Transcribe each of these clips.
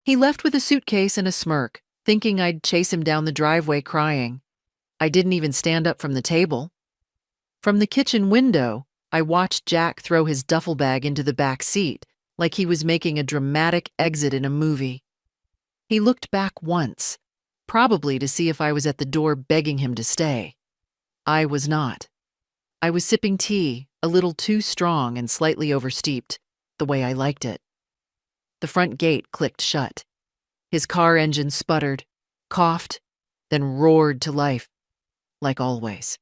He left with a suitcase and a smirk, thinking I'd chase him down the driveway crying. I didn't even stand up from the table. From the kitchen window, I watched Jack throw his duffel bag into the back seat, like he was making a dramatic exit in a movie. He looked back once, probably to see if I was at the door begging him to stay. I was not. I was sipping tea, a little too strong and slightly oversteeped, the way I liked it. The front gate clicked shut. His car engine sputtered, coughed, then roared to life, like always,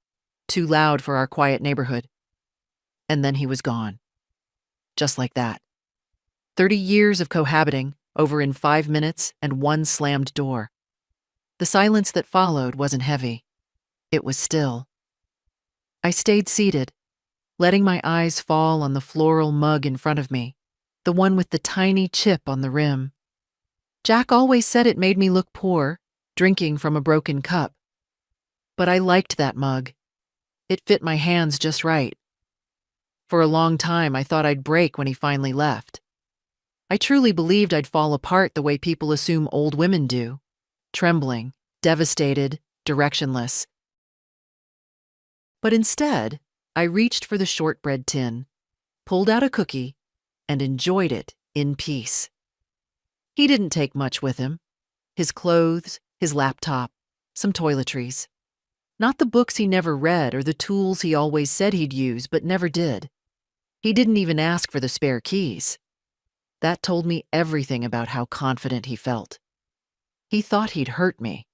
too loud for our quiet neighborhood. And then he was gone. Just like that. 30 years of cohabiting, over in 5 minutes and one slammed door. The silence that followed wasn't heavy. It was still. I stayed seated, letting my eyes fall on the floral mug in front of me, the one with the tiny chip on the rim. Jack always said it made me look poor, drinking from a broken cup. But I liked that mug. It fit my hands just right. For a long time, I thought I'd break when he finally left. I truly believed I'd fall apart the way people assume old women do, trembling, devastated, directionless. But instead, I reached for the shortbread tin, pulled out a cookie, and enjoyed it in peace. He didn't take much with him. His clothes, his laptop, some toiletries. Not the books he never read or the tools he always said he'd use but never did. He didn't even ask for the spare keys. That told me everything about how confident he felt. He thought he'd hurt me.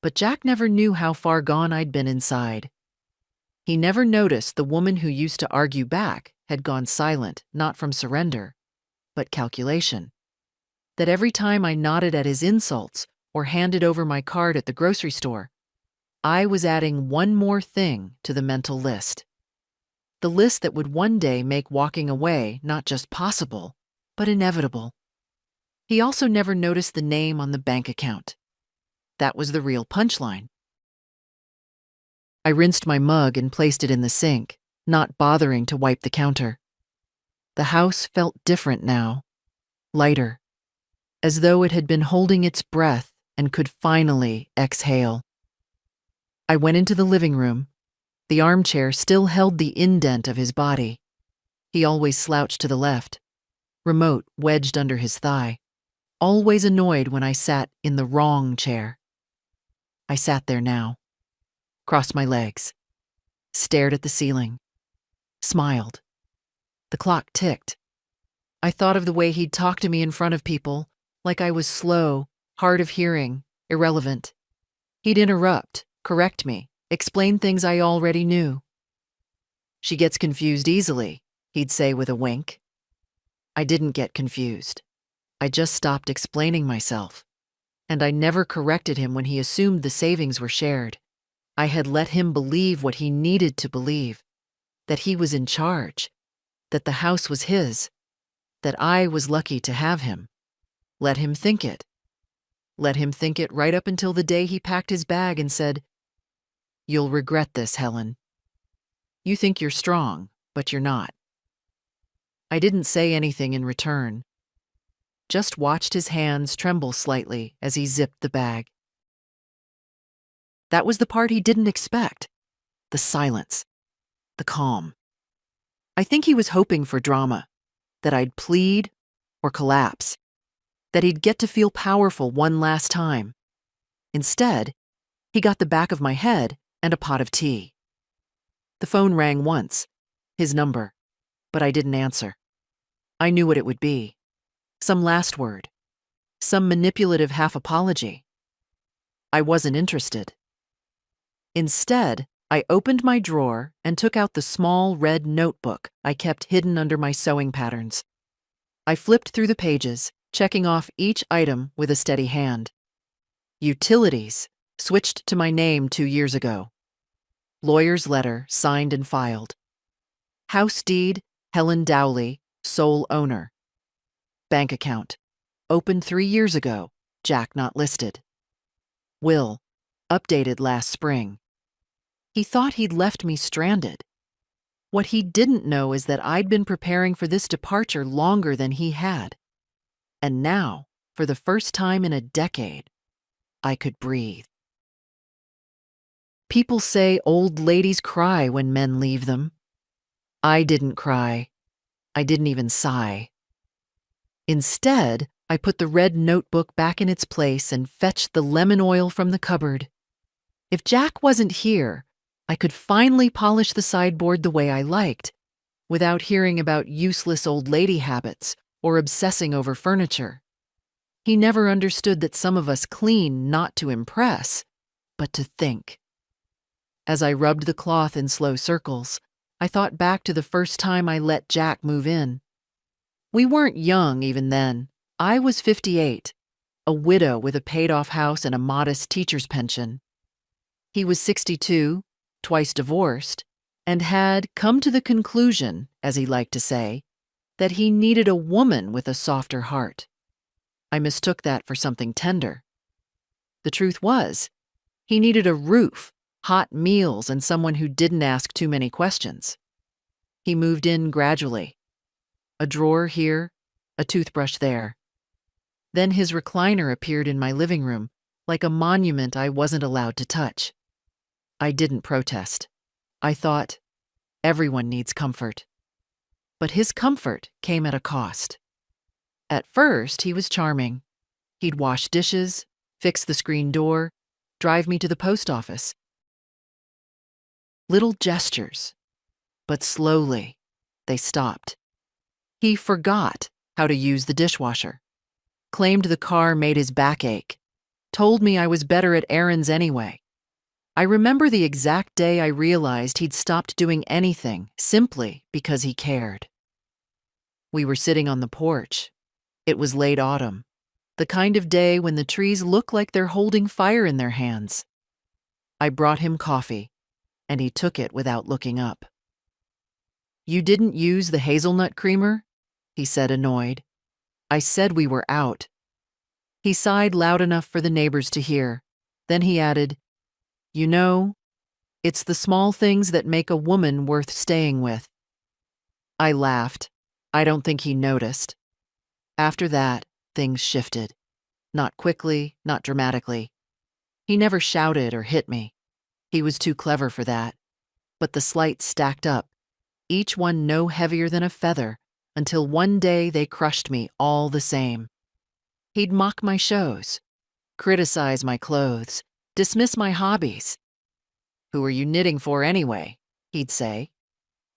But Jack never knew how far gone I'd been inside. He never noticed the woman who used to argue back had gone silent, not from surrender, but calculation. That every time I nodded at his insults or handed over my card at the grocery store, I was adding one more thing to the mental list. The list that would one day make walking away not just possible, but inevitable. He also never noticed the name on the bank account. That was the real punchline. I rinsed my mug and placed it in the sink, not bothering to wipe the counter. The house felt different now, lighter, as though it had been holding its breath and could finally exhale. I went into the living room. The armchair still held the indent of his body. He always slouched to the left, remote wedged under his thigh, always annoyed when I sat in the wrong chair. I sat there now, crossed my legs, stared at the ceiling, smiled. The clock ticked. I thought of the way he'd talk to me in front of people, like I was slow, hard of hearing, irrelevant. He'd interrupt, correct me, explain things I already knew. "She gets confused easily," he'd say with a wink. I didn't get confused. I just stopped explaining myself. And I never corrected him when he assumed the savings were shared. I had let him believe what he needed to believe, that he was in charge, that the house was his, that I was lucky to have him. Let him think it. Let him think it right up until the day he packed his bag and said, "You'll regret this, Helen. You think you're strong, but you're not." I didn't say anything in return. Just watched his hands tremble slightly as he zipped the bag. That was the part he didn't expect. The silence. The calm. I think he was hoping for drama. That I'd plead or collapse. That he'd get to feel powerful one last time. Instead, he got the back of my head and a pot of tea. The phone rang once, his number, but I didn't answer. I knew what it would be. Some last word. Some manipulative half-apology. I wasn't interested. Instead, I opened my drawer and took out the small red notebook I kept hidden under my sewing patterns. I flipped through the pages, checking off each item with a steady hand. Utilities switched to my name 2 years ago. Lawyer's letter signed and filed. House deed, Helen Dowley, sole owner. Bank account, opened 3 years ago, Jack not listed. Will, updated last spring. He thought he'd left me stranded. What he didn't know is that I'd been preparing for this departure longer than he had. And now, for the first time in a decade, I could breathe. People say old ladies cry when men leave them. I didn't cry. I didn't even sigh. Instead, I put the red notebook back in its place and fetched the lemon oil from the cupboard. If Jack wasn't here, I could finally polish the sideboard the way I liked, without hearing about useless old lady habits or obsessing over furniture. He never understood that some of us clean not to impress, but to think. As I rubbed the cloth in slow circles, I thought back to the first time I let Jack move in. We weren't young even then. I was 58, a widow with a paid-off house and a modest teacher's pension. He was 62, twice divorced, and had come to the conclusion, as he liked to say, that he needed a woman with a softer heart. I mistook that for something tender. The truth was, he needed a roof, hot meals, and someone who didn't ask too many questions. He moved in gradually. A drawer here, a toothbrush there. Then his recliner appeared in my living room, like a monument I wasn't allowed to touch. I didn't protest. I thought, everyone needs comfort. But his comfort came at a cost. At first, he was charming. He'd wash dishes, fix the screen door, drive me to the post office. Little gestures, but slowly, they stopped. He forgot how to use the dishwasher, claimed the car made his back ache, told me I was better at errands anyway. I remember the exact day I realized he'd stopped doing anything simply because he cared. We were sitting on the porch. It was late autumn, the kind of day when the trees look like they're holding fire in their hands. I brought him coffee, and he took it without looking up. "You didn't use the hazelnut creamer?" he said, annoyed. "I said we were out." He sighed loud enough for the neighbors to hear. Then he added, "You know, it's the small things that make a woman worth staying with." I laughed. I don't think he noticed. After that, things shifted. Not quickly, not dramatically. He never shouted or hit me. He was too clever for that. But the slights stacked up, each one no heavier than a feather, until one day they crushed me all the same. He'd mock my shows, criticize my clothes, dismiss my hobbies. "Who are you knitting for anyway?" he'd say.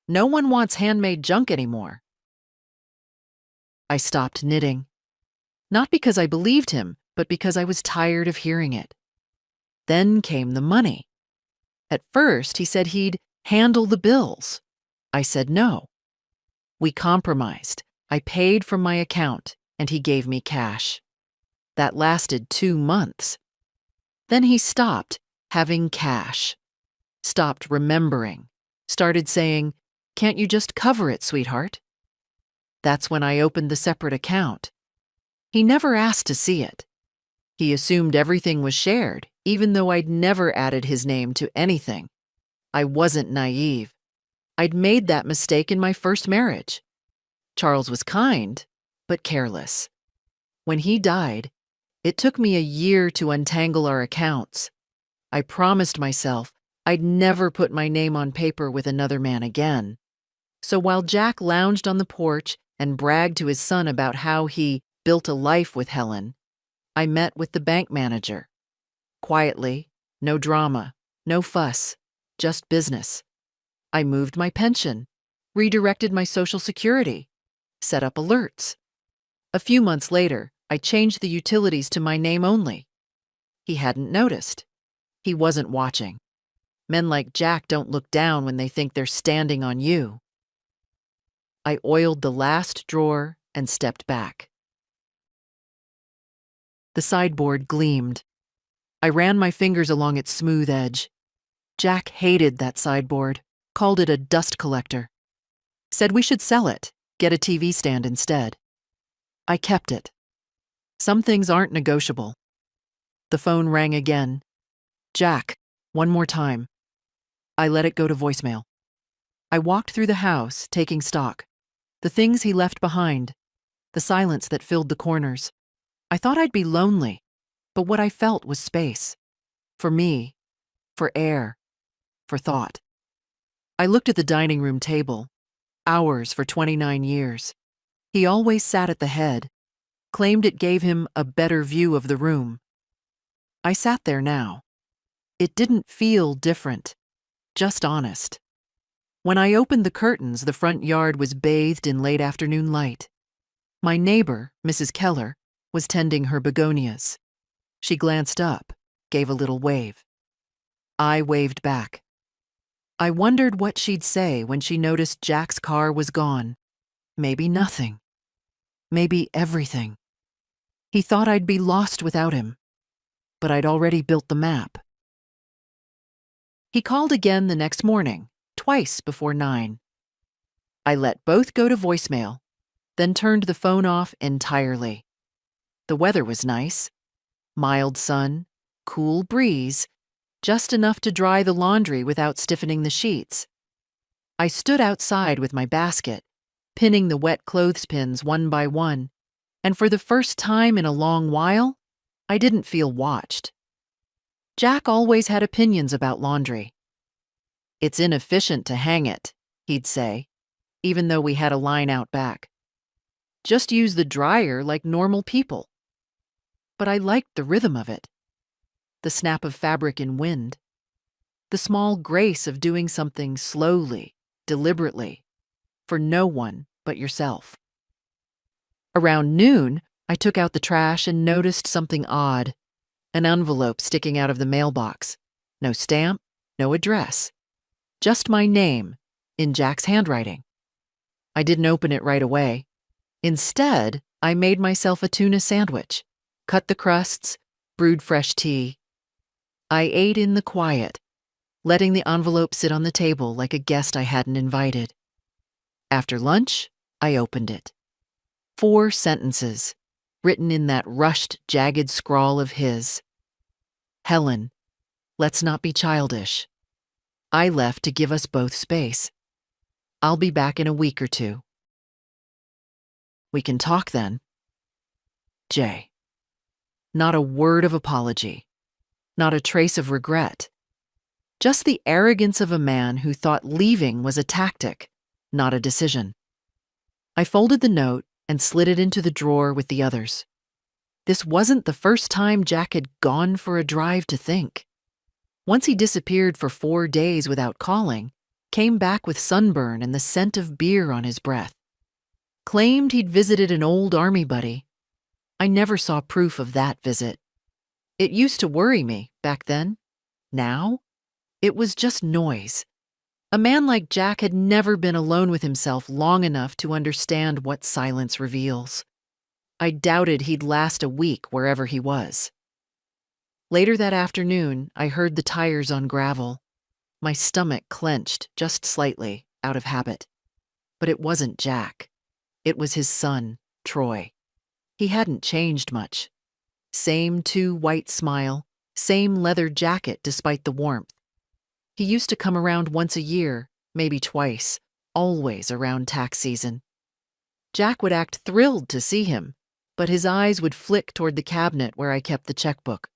"No one wants handmade junk anymore." I stopped knitting. Not because I believed him, but because I was tired of hearing it. Then came the money. At first, he said he'd handle the bills. I said no. We compromised. I paid from my account, and he gave me cash. That lasted 2 months. Then he stopped having cash, stopped remembering, started saying, "Can't you just cover it, sweetheart?" That's when I opened the separate account. He never asked to see it. He assumed everything was shared, even though I'd never added his name to anything. I wasn't naive. I'd made that mistake in my first marriage. Charles was kind, but careless. When he died, it took me a year to untangle our accounts. I promised myself I'd never put my name on paper with another man again. So while Jack lounged on the porch and bragged to his son about how he built a life with Helen, I met with the bank manager. Quietly, no drama, no fuss, just business. I moved my pension, redirected my Social Security, set up alerts. A few months later, I changed the utilities to my name only. He hadn't noticed. He wasn't watching. Men like Jack don't look down when they think they're standing on you. I oiled the last drawer and stepped back. The sideboard gleamed. I ran my fingers along its smooth edge. Jack hated that sideboard, called it a dust collector. Said we should sell it, get a TV stand instead. I kept it. Some things aren't negotiable. The phone rang again. "Jack, one more time." I let it go to voicemail. I walked through the house, taking stock. The things he left behind. The silence that filled the corners. I thought I'd be lonely, but what I felt was space. For me, for air, for thought. I looked at the dining room table. Ours for 29 years. He always sat at the head, claimed it gave him a better view of the room. I sat there now. It didn't feel different, just honest. When I opened the curtains, the front yard was bathed in late afternoon light. My neighbor, Mrs. Keller, was tending her begonias. She glanced up, gave a little wave. I waved back. I wondered what she'd say when she noticed Jack's car was gone. Maybe nothing. Maybe everything. He thought I'd be lost without him, but I'd already built the map. He called again the next morning, twice before 9. I let both go to voicemail, then turned the phone off entirely. The weather was nice. Mild sun, cool breeze, just enough to dry the laundry without stiffening the sheets. I stood outside with my basket, pinning the wet clothespins one by one, and for the first time in a long while, I didn't feel watched. Jack always had opinions about laundry. "It's inefficient to hang it," he'd say, even though we had a line out back. "Just use the dryer like normal people." But I liked the rhythm of it. The snap of fabric in wind. The small grace of doing something slowly, deliberately, for no one but yourself. Around noon, I took out the trash and noticed something odd. An envelope sticking out of the mailbox. No stamp, no address. Just my name, in Jack's handwriting. I didn't open it right away. Instead, I made myself a tuna sandwich, cut the crusts, brewed fresh tea. I ate in the quiet, letting the envelope sit on the table like a guest I hadn't invited. After lunch, I opened it. 4 sentences, written in that rushed, jagged scrawl of his. "Helen, let's not be childish. I left to give us both space. I'll be back in a week or 2. We can talk then. Jay." Not a word of apology. Not a trace of regret. Just the arrogance of a man who thought leaving was a tactic, not a decision. I folded the note and slid it into the drawer with the others. This wasn't the first time Jack had gone for a drive to think. Once he disappeared for 4 days without calling, came back with sunburn and the scent of beer on his breath. Claimed he'd visited an old army buddy. I never saw proof of that visit. It used to worry me back then. Now, it was just noise. A man like Jack had never been alone with himself long enough to understand what silence reveals. I doubted he'd last a week wherever he was. Later that afternoon, I heard the tires on gravel. My stomach clenched just slightly, out of habit. But it wasn't Jack. It was his son, Troy. He hadn't changed much. Same 2 white smile, same leather jacket despite the warmth. He used to come around once a year, maybe twice, always around tax season. Jack would act thrilled to see him, but his eyes would flick toward the cabinet where I kept the checkbook.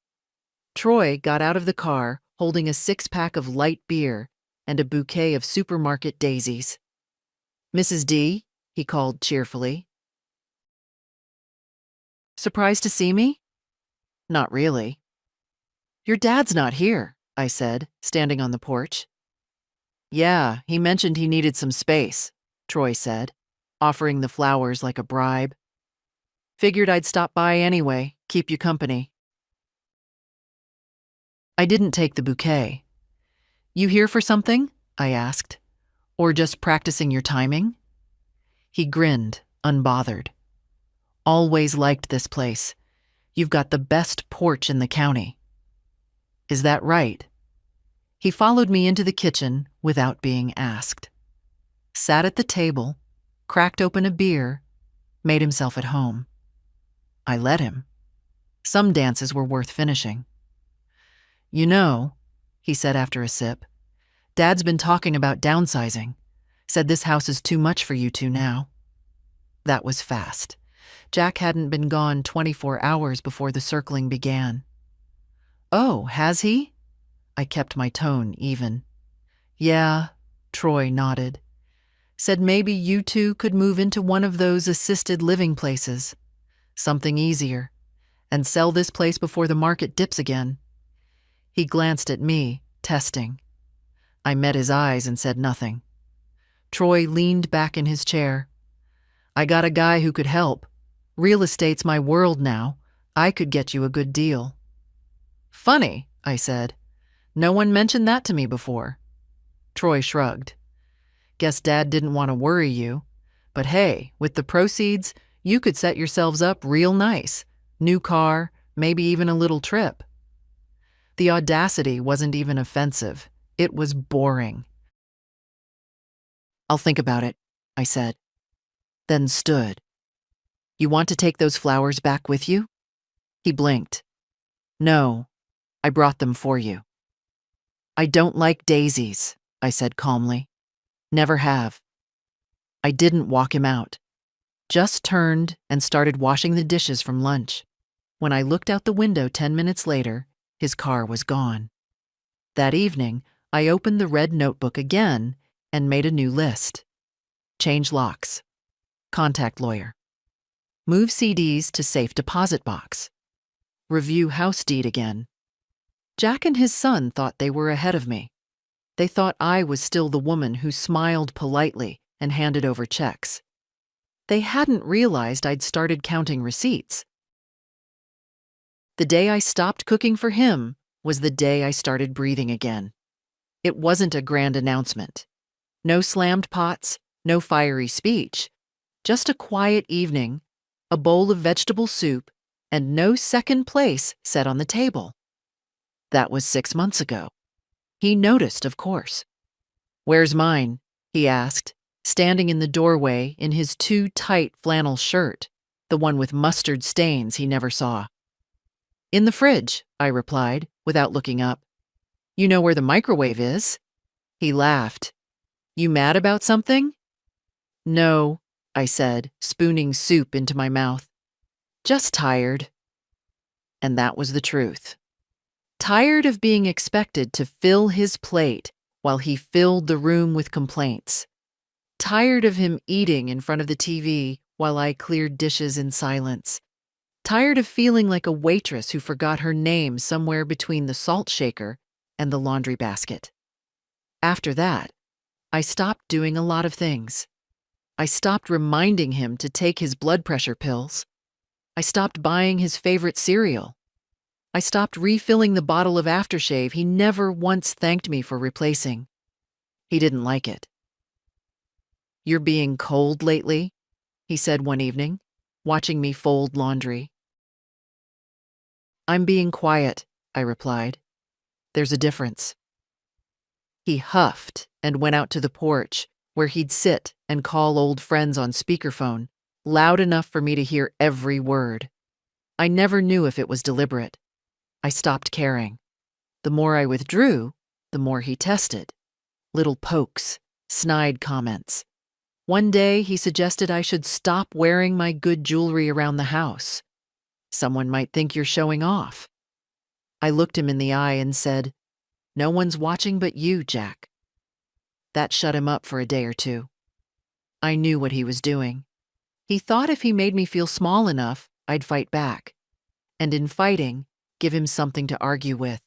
Troy got out of the car holding a 6-pack of light beer and a bouquet of supermarket daisies. "Mrs. D," he called cheerfully. "Surprised to see me?" "Not really." "Your dad's not here," I said, standing on the porch. "Yeah, he mentioned he needed some space," Troy said, offering the flowers like a bribe. "Figured I'd stop by anyway, keep you company." I didn't take the bouquet. "You here for something?" I asked. "Or just practicing your timing?" He grinned, unbothered. "Always liked this place. You've got the best porch in the county." "Is that right?" He followed me into the kitchen without being asked. Sat at the table, cracked open a beer, made himself at home. I let him. Some dances were worth finishing. "You know," he said after a sip, "Dad's been talking about downsizing. Said this house is too much for you two now." That was fast. Jack hadn't been gone 24 hours before the circling began. "Oh, has he?" I kept my tone even. "Yeah," Troy nodded. "Said maybe you two could move into one of those assisted living places. Something easier. And sell this place before the market dips again." He glanced at me, testing. I met his eyes and said nothing. Troy leaned back in his chair. "I got a guy who could help. Real estate's my world now. I could get you a good deal." "Funny," I said. "No one mentioned that to me before." Troy shrugged. "Guess Dad didn't want to worry you. But hey, with the proceeds, you could set yourselves up real nice. New car, maybe even a little trip." The audacity wasn't even offensive. It was boring. "I'll think about it," I said. Then stood. "You want to take those flowers back with you?" He blinked. "No, I brought them for you." "I don't like daisies," I said calmly. "Never have." I didn't walk him out. Just turned and started washing the dishes from lunch. When I looked out the window 10 minutes later, his car was gone. That evening, I opened the red notebook again and made a new list. Change locks. Contact lawyer. Move CDs to safe deposit box. Review house deed again. Jack and his son thought they were ahead of me. They thought I was still the woman who smiled politely and handed over checks. They hadn't realized I'd started counting receipts. The day I stopped cooking for him was the day I started breathing again. It wasn't a grand announcement. No slammed pots, no fiery speech. Just a quiet evening, a bowl of vegetable soup, and no second place set on the table. That was 6 months ago. He noticed, of course. "Where's mine?" he asked, standing in the doorway in his too tight flannel shirt, the one with mustard stains he never saw. "In the fridge," I replied, without looking up. "You know where the microwave is?" He laughed. "You mad about something?" "No," I said, spooning soup into my mouth. "Just tired." And that was the truth. Tired of being expected to fill his plate while he filled the room with complaints. Tired of him eating in front of the TV while I cleared dishes in silence. Tired of feeling like a waitress who forgot her name somewhere between the salt shaker and the laundry basket. After that, I stopped doing a lot of things. I stopped reminding him to take his blood pressure pills. I stopped buying his favorite cereal. I stopped refilling the bottle of aftershave he never once thanked me for replacing. He didn't like it. "You're being cold lately," he said one evening, watching me fold laundry. "I'm being quiet," I replied. "There's a difference." He huffed and went out to the porch, where he'd sit and call old friends on speakerphone, loud enough for me to hear every word. I never knew if it was deliberate. I stopped caring. The more I withdrew, the more he tested. Little pokes, snide comments. One day he suggested I should stop wearing my good jewelry around the house. "Someone might think you're showing off." I looked him in the eye and said, "No one's watching but you, Jack." That shut him up for a day or two. I knew what he was doing. He thought if he made me feel small enough, I'd fight back. And in fighting, give him something to argue with.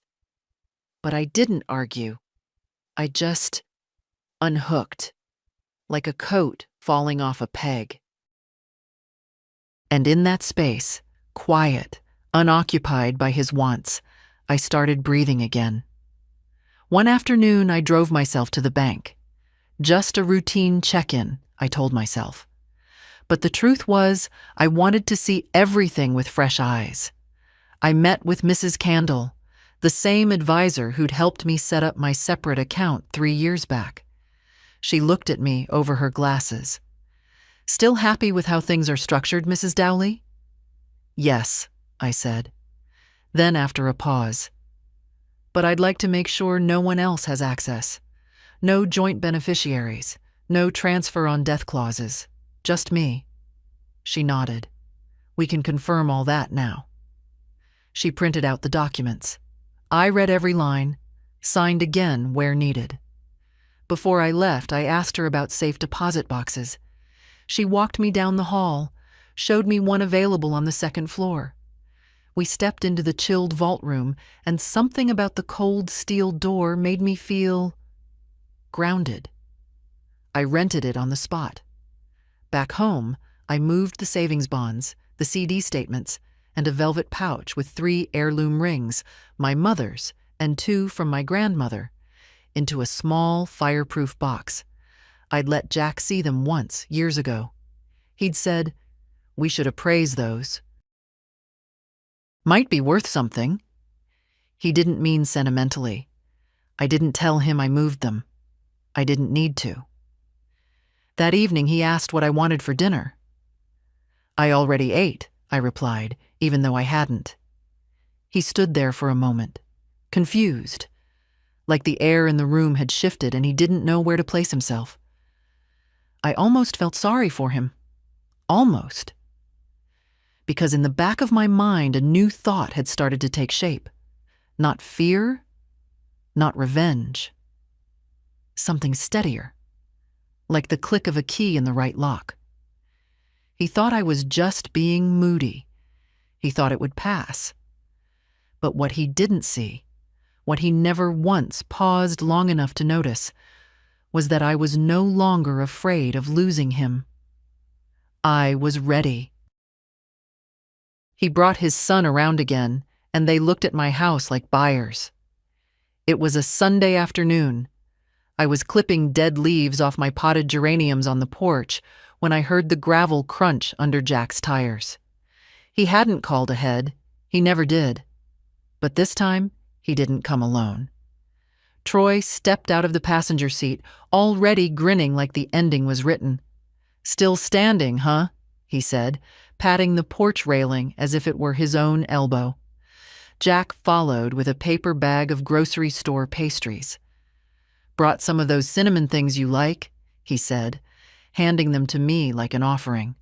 But I didn't argue. I just unhooked, like a coat falling off a peg. And in that space, quiet, unoccupied by his wants, I started breathing again. One afternoon, I drove myself to the bank. Just a routine check-in, I told myself. But the truth was, I wanted to see everything with fresh eyes. I met with Mrs. Candle, the same advisor who'd helped me set up my separate account 3 years back. She looked at me over her glasses. "Still happy with how things are structured, Mrs. Dowley?" "Yes," I said. Then after a pause, "But I'd like to make sure no one else has access. No joint beneficiaries, no transfer on death clauses. Just me." She nodded. We can confirm all that now." She printed out the documents. I read every line, signed again where needed. Before I left, I asked her about safe deposit boxes. She walked me down the hall, showed me one available on the second floor. We stepped into the chilled vault room, and something about the cold steel door made me feel grounded. I rented it on the spot. Back home, I moved the savings bonds, the CD statements, and a velvet pouch with 3 heirloom rings, my mother's and 2 from my grandmother, into a small, fireproof box. I'd let Jack see them once, years ago. He'd said, "We should appraise those. Might be worth something." He didn't mean sentimentally. I didn't tell him I moved them. I didn't need to. That evening, he asked what I wanted for dinner. "I already ate," I replied, even though I hadn't. He stood there for a moment, confused, like the air in the room had shifted and he didn't know where to place himself. I almost felt sorry for him. Almost. Because in the back of my mind, a new thought had started to take shape. Not fear, not revenge. Something steadier, like the click of a key in the right lock. He thought I was just being moody. He thought it would pass. But what he didn't see, what he never once paused long enough to notice, was that I was no longer afraid of losing him. I was ready. He brought his son around again, and they looked at my house like buyers. It was a Sunday afternoon. I was clipping dead leaves off my potted geraniums on the porch when I heard the gravel crunch under Jack's tires. He hadn't called ahead. He never did. But this time, he didn't come alone. Troy stepped out of the passenger seat, already grinning like the ending was written. "Still standing, huh?" he said, patting the porch railing as if it were his own elbow. Jack followed with a paper bag of grocery store pastries. "Brought some of those cinnamon things you like," he said, handing them to me like an offering.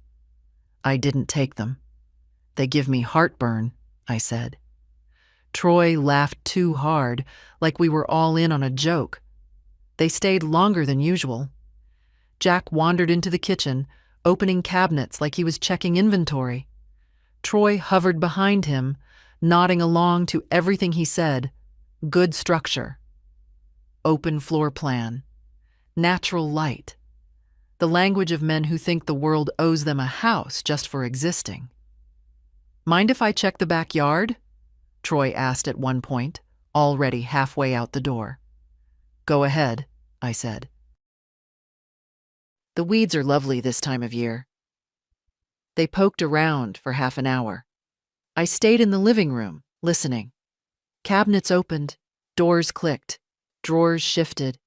I didn't take them. "They give me heartburn," I said. Troy laughed too hard, like we were all in on a joke. They stayed longer than usual. Jack wandered into the kitchen, opening cabinets like he was checking inventory. Troy hovered behind him, nodding along to everything he said. Good structure. Open floor plan. Natural light. The language of men who think the world owes them a house just for existing. "Mind if I check the backyard?" Troy asked at one point, already halfway out the door. "Go ahead," I said. The weeds are lovely this time of year. They poked around for half an hour. I stayed in the living room, listening. Cabinets opened, doors clicked, drawers shifted.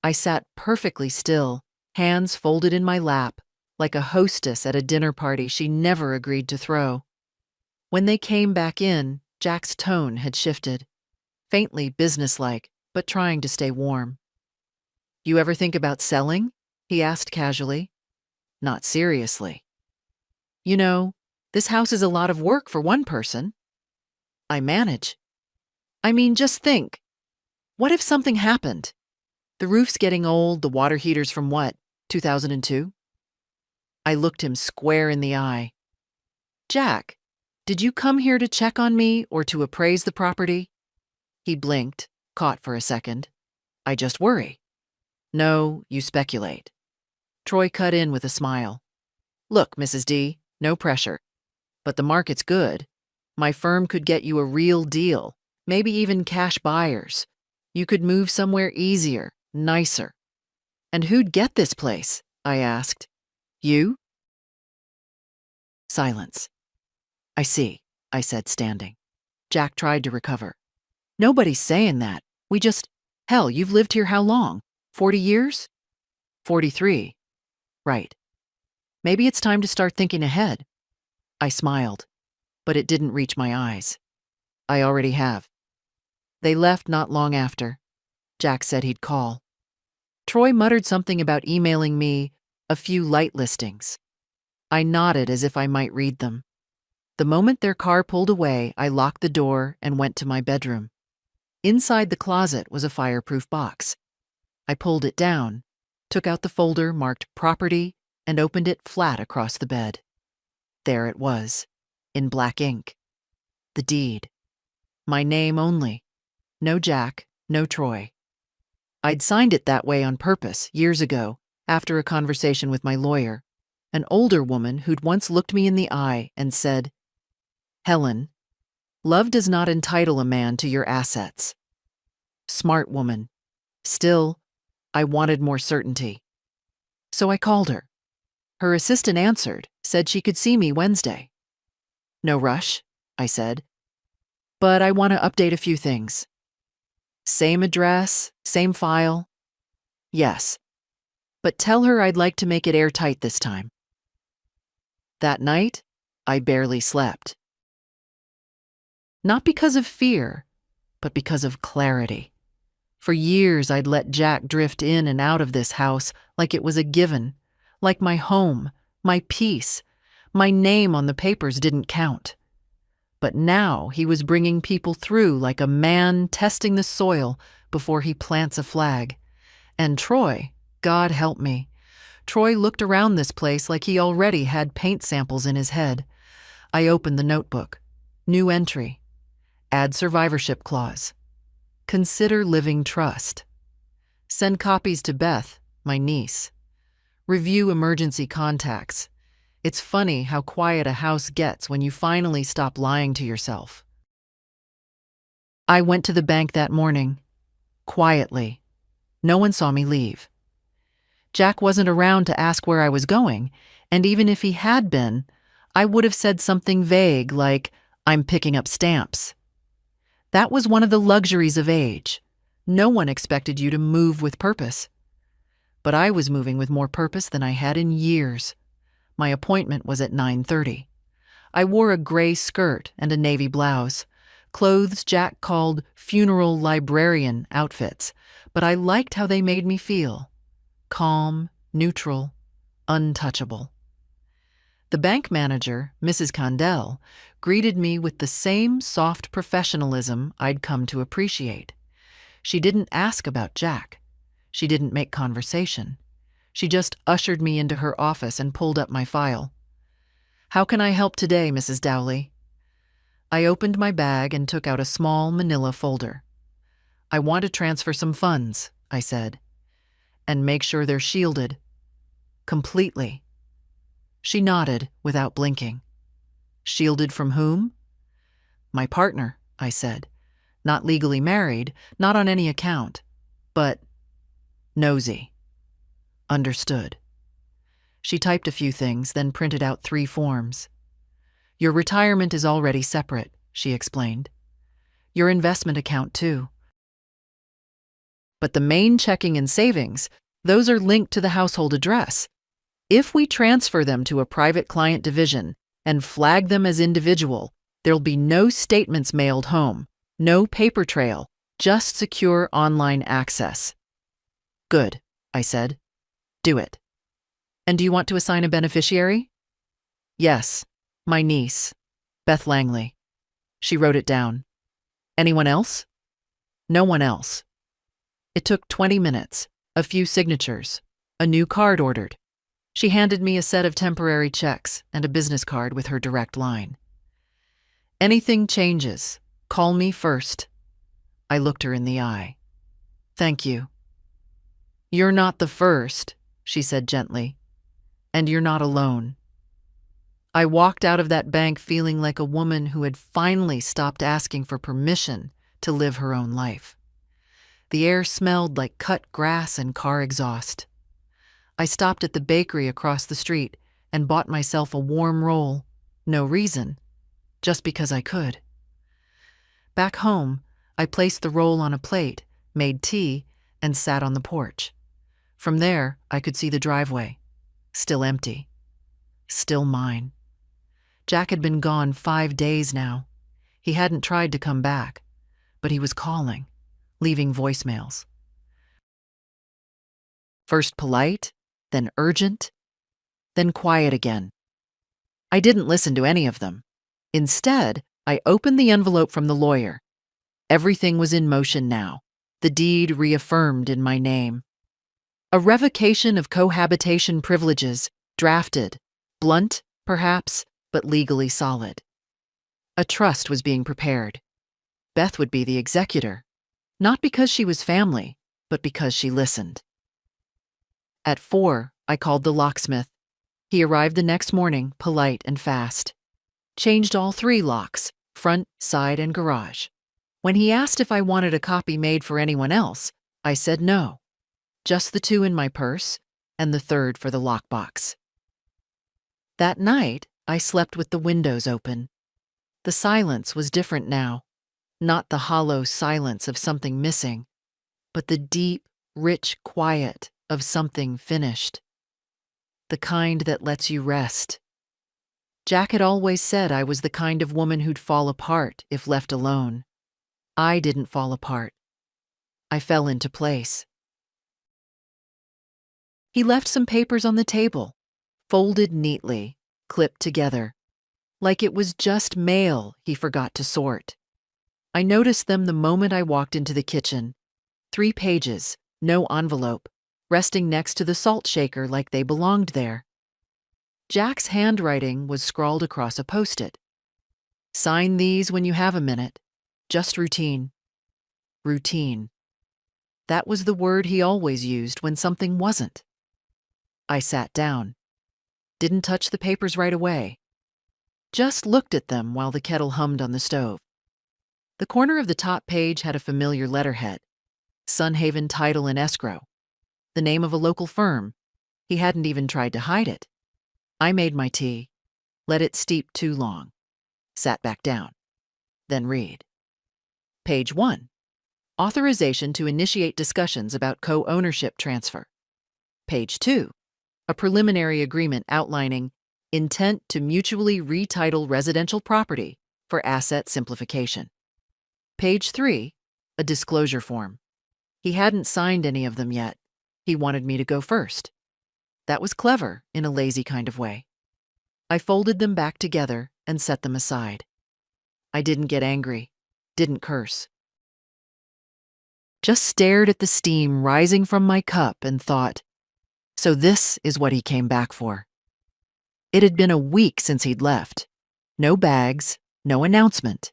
I sat perfectly still, hands folded in my lap, like a hostess at a dinner party she never agreed to throw. When they came back in, Jack's tone had shifted. Faintly businesslike, but trying to stay warm. "You ever think about selling?" he asked casually. "Not seriously." "You know, this house is a lot of work for one person." "I manage." "I mean, just think. What if something happened? The roof's getting old, the water heater's from what, 2002? I looked him square in the eye. "Jack, did you come here to check on me or to appraise the property?" He blinked, caught for a second. "I just worry." "No, you speculate." Troy cut in with a smile. "Look, Mrs. D, no pressure. But the market's good. My firm could get you a real deal, maybe even cash buyers. You could move somewhere easier, nicer." "And who'd get this place?" I asked. "You?" Silence. "I see," I said, standing. Jack tried to recover. "Nobody's saying that. We just... Hell, you've lived here how long? 40 years? 43. Right. Maybe it's time to start thinking ahead." I smiled, but it didn't reach my eyes. "I already have." They left not long after. Jack said he'd call. Troy muttered something about emailing me a few light listings. I nodded as if I might read them. The moment their car pulled away, I locked the door and went to my bedroom. Inside the closet was a fireproof box. I pulled it down, took out the folder marked property, and opened it flat across the bed. There it was, in black ink. The deed. My name only. No Jack, no Troy. I'd signed it that way on purpose years ago, after a conversation with my lawyer, an older woman who'd once looked me in the eye and said, "Helen, love does not entitle a man to your assets." Smart woman. Still, I wanted more certainty. So I called her. Her assistant answered, said she could see me Wednesday. "No rush," I said, "but I want to update a few things." "Same address, same file?" "Yes, but tell her I'd like to make it airtight this time." That night, I barely slept. Not because of fear, but because of clarity. For years, I'd let Jack drift in and out of this house like it was a given, like my home, my peace, my name on the papers didn't count. But now he was bringing people through like a man testing the soil before he plants a flag. And Troy, God help me, Troy looked around this place like he already had paint samples in his head. I opened the notebook. New entry. Add survivorship clause. Consider living trust. Send copies to Beth, my niece. Review emergency contacts. It's funny how quiet a house gets when you finally stop lying to yourself. I went to the bank that morning, quietly. No one saw me leave. Jack wasn't around to ask where I was going, and even if he had been, I would have said something vague like, "I'm picking up stamps." That was one of the luxuries of age. No one expected you to move with purpose. But I was moving with more purpose than I had in years. My appointment was at 9:30. I wore a gray skirt and a navy blouse, clothes Jack called funeral librarian outfits, but I liked how they made me feel. Calm, neutral, untouchable. The bank manager, Mrs. Condell, greeted me with the same soft professionalism I'd come to appreciate. She didn't ask about Jack. She didn't make conversation. She just ushered me into her office and pulled up my file. "How can I help today, Mrs. Dowley?" I opened my bag and took out a small manila folder. "I want to transfer some funds," I said, "and make sure they're shielded. Completely." She nodded without blinking. "Shielded from whom?" "My partner," I said. "Not legally married, not on any account, but nosy." "Understood." She typed a few things, then printed out 3 forms. "Your retirement is already separate," she explained. "Your investment account, too. But the main checking and savings, those are linked to the household address. If we transfer them to a private client division and flag them as individual, there'll be no statements mailed home, no paper trail, just secure online access." "Good," I said. "Do it." "And do you want to assign a beneficiary?" "Yes, my niece, Beth Langley." She wrote it down. "Anyone else?" "No one else." It took 20 minutes, a few signatures, a new card ordered. She handed me a set of temporary checks and a business card with her direct line. "Anything changes, call me first." I looked her in the eye. "Thank you." "You're not the first," she said gently. "And you're not alone." I walked out of that bank feeling like a woman who had finally stopped asking for permission to live her own life. The air smelled like cut grass and car exhaust. I stopped at the bakery across the street and bought myself a warm roll. No reason, just because I could. Back home, I placed the roll on a plate, made tea, and sat on the porch. From there, I could see the driveway. Still empty. Still mine. Jack had been gone 5 days now. He hadn't tried to come back, but he was calling, leaving voicemails. First polite, then urgent, then quiet again. I didn't listen to any of them. Instead, I opened the envelope from the lawyer. Everything was in motion now, the deed reaffirmed in my name. A revocation of cohabitation privileges, drafted, blunt, perhaps, but legally solid. A trust was being prepared. Beth would be the executor, not because she was family, but because she listened. At 4, I called the locksmith. He arrived the next morning, polite and fast. Changed all 3 locks, front, side, and garage. When he asked if I wanted a copy made for anyone else, I said no. Just the 2 in my purse, and the 3rd for the lockbox. That night, I slept with the windows open. The silence was different now. Not the hollow silence of something missing, but the deep, rich quiet of something finished. The kind that lets you rest. Jack had always said I was the kind of woman who'd fall apart if left alone. I didn't fall apart. I fell into place. He left some papers on the table, folded neatly, clipped together, like it was just mail he forgot to sort. I noticed them the moment I walked into the kitchen. 3 pages, no envelope, resting next to the salt shaker like they belonged there. Jack's handwriting was scrawled across a post-it. Sign these when you have a minute. Just routine. Routine. That was the word he always used when something wasn't. I sat down. Didn't touch the papers right away. Just looked at them while the kettle hummed on the stove. The corner of the top page had a familiar letterhead. Sunhaven Title and Escrow. The name of a local firm. He hadn't even tried to hide it. I made my tea, let it steep too long, sat back down, then read. Page 1. Authorization to initiate discussions about co-ownership transfer. Page 2. A preliminary agreement outlining intent to mutually retitle residential property for asset simplification. Page 3. A disclosure form. He hadn't signed any of them yet. He wanted me to go first. That was clever in a lazy kind of way. I folded them back together and set them aside. I didn't get angry, didn't curse. Just stared at the steam rising from my cup and thought, so this is what he came back for. It had been a week since he'd left. No bags, no announcement.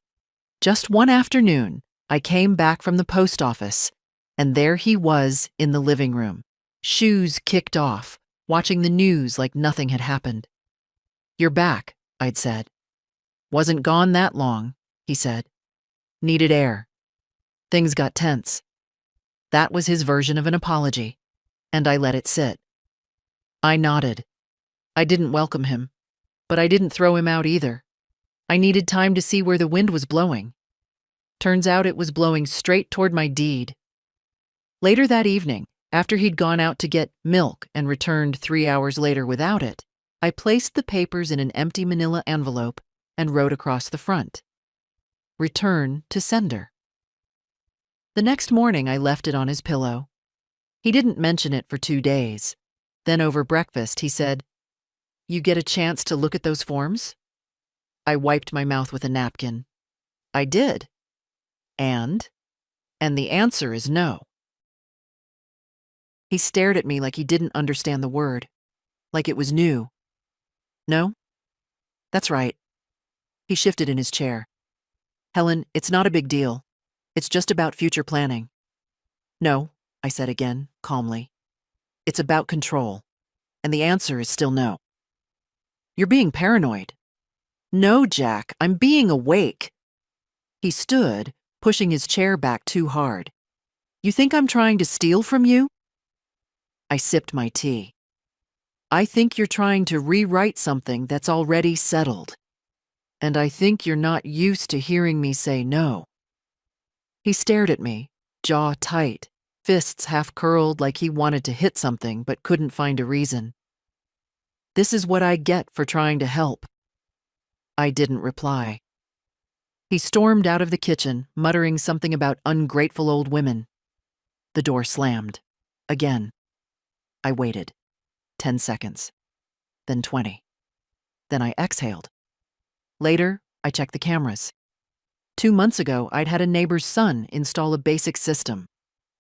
Just one afternoon, I came back from the post office, and there he was in the living room, shoes kicked off, watching the news like nothing had happened. "You're back," I'd said. "Wasn't gone that long," he said. "Needed air." Things got tense. That was his version of an apology, and I let it sit. I nodded. I didn't welcome him, but I didn't throw him out either. I needed time to see where the wind was blowing. Turns out it was blowing straight toward my deed. Later that evening, after he'd gone out to get milk and returned 3 hours later without it, I placed the papers in an empty manila envelope and wrote across the front, "Return to sender." The next morning, I left it on his pillow. He didn't mention it for 2 days. Then over breakfast, he said, "You get a chance to look at those forms?" I wiped my mouth with a napkin. I did. And the answer is no. He stared at me like he didn't understand the word, like it was new. No? That's right. He shifted in his chair. "Helen, it's not a big deal. It's just about future planning." "No," I said again, calmly. "It's about control. And the answer is still no." "You're being paranoid." "No, Jack, I'm being awake." He stood, pushing his chair back too hard. "You think I'm trying to steal from you?" I sipped my tea. "I think you're trying to rewrite something that's already settled. And I think you're not used to hearing me say no." He stared at me, jaw tight, fists half curled like he wanted to hit something but couldn't find a reason. This is what I get for trying to help. I didn't reply. He stormed out of the kitchen, muttering something about ungrateful old women. The door slammed. Again. I waited. 10 seconds. Then 20. Then I exhaled. Later, I checked the cameras. 2 months ago, I'd had a neighbor's son install a basic system.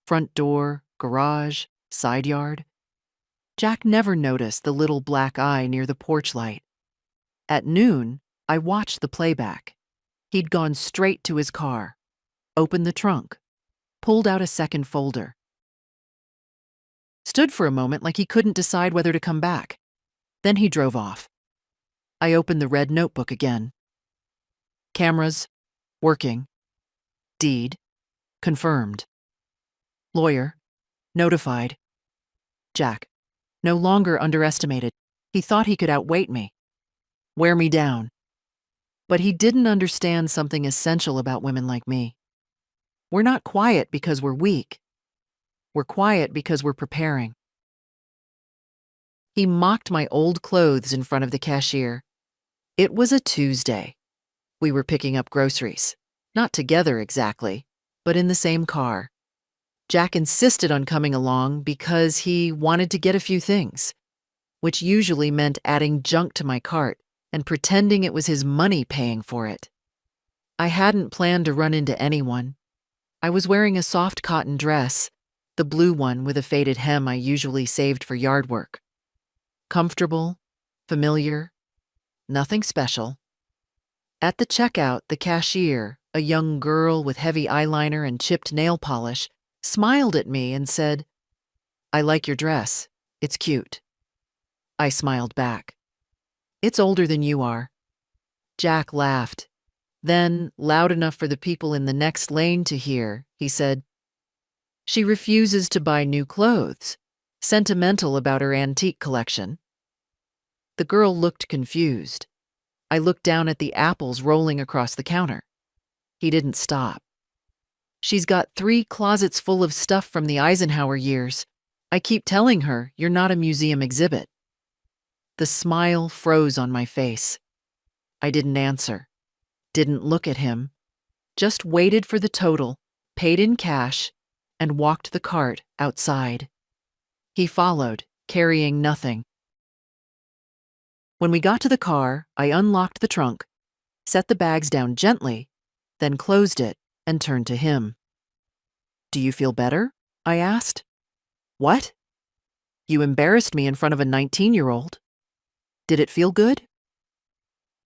Front door, garage, side yard. Jack never noticed the little black eye near the porch light. At noon, I watched the playback. He'd gone straight to his car, opened the trunk, pulled out a second folder. Stood for a moment like he couldn't decide whether to come back. Then he drove off. I opened the red notebook again. Cameras, working. Deed, confirmed. Lawyer, notified. Jack, no longer underestimated. He thought he could outweight me, wear me down. But he didn't understand something essential about women like me. We're not quiet because we're weak. We're quiet because we're preparing. He mocked my old clothes in front of the cashier. It was a Tuesday. We were picking up groceries. Not together exactly, but in the same car. Jack insisted on coming along because he wanted to get a few things, which usually meant adding junk to my cart and pretending it was his money paying for it. I hadn't planned to run into anyone. I was wearing a soft cotton dress, the blue one with a faded hem I usually saved for yard work. Comfortable, familiar, nothing special. At the checkout, the cashier, a young girl with heavy eyeliner and chipped nail polish, smiled at me and said, "I like your dress. It's cute." I smiled back. "It's older than you are." Jack laughed. Then, loud enough for the people in the next lane to hear, he said, "She refuses to buy new clothes, sentimental about her antique collection." The girl looked confused. I looked down at the apples rolling across the counter. He didn't stop. "She's got 3 closets full of stuff from the Eisenhower years. I keep telling her you're not a museum exhibit." The smile froze on my face. I didn't answer, didn't look at him, just waited for the total, paid in cash, and walked the cart outside. He followed, carrying nothing. When we got to the car, I unlocked the trunk, set the bags down gently, then closed it and turned to him. "Do you feel better?" I asked. "What?" "You embarrassed me in front of a 19-year-old. Did it feel good?"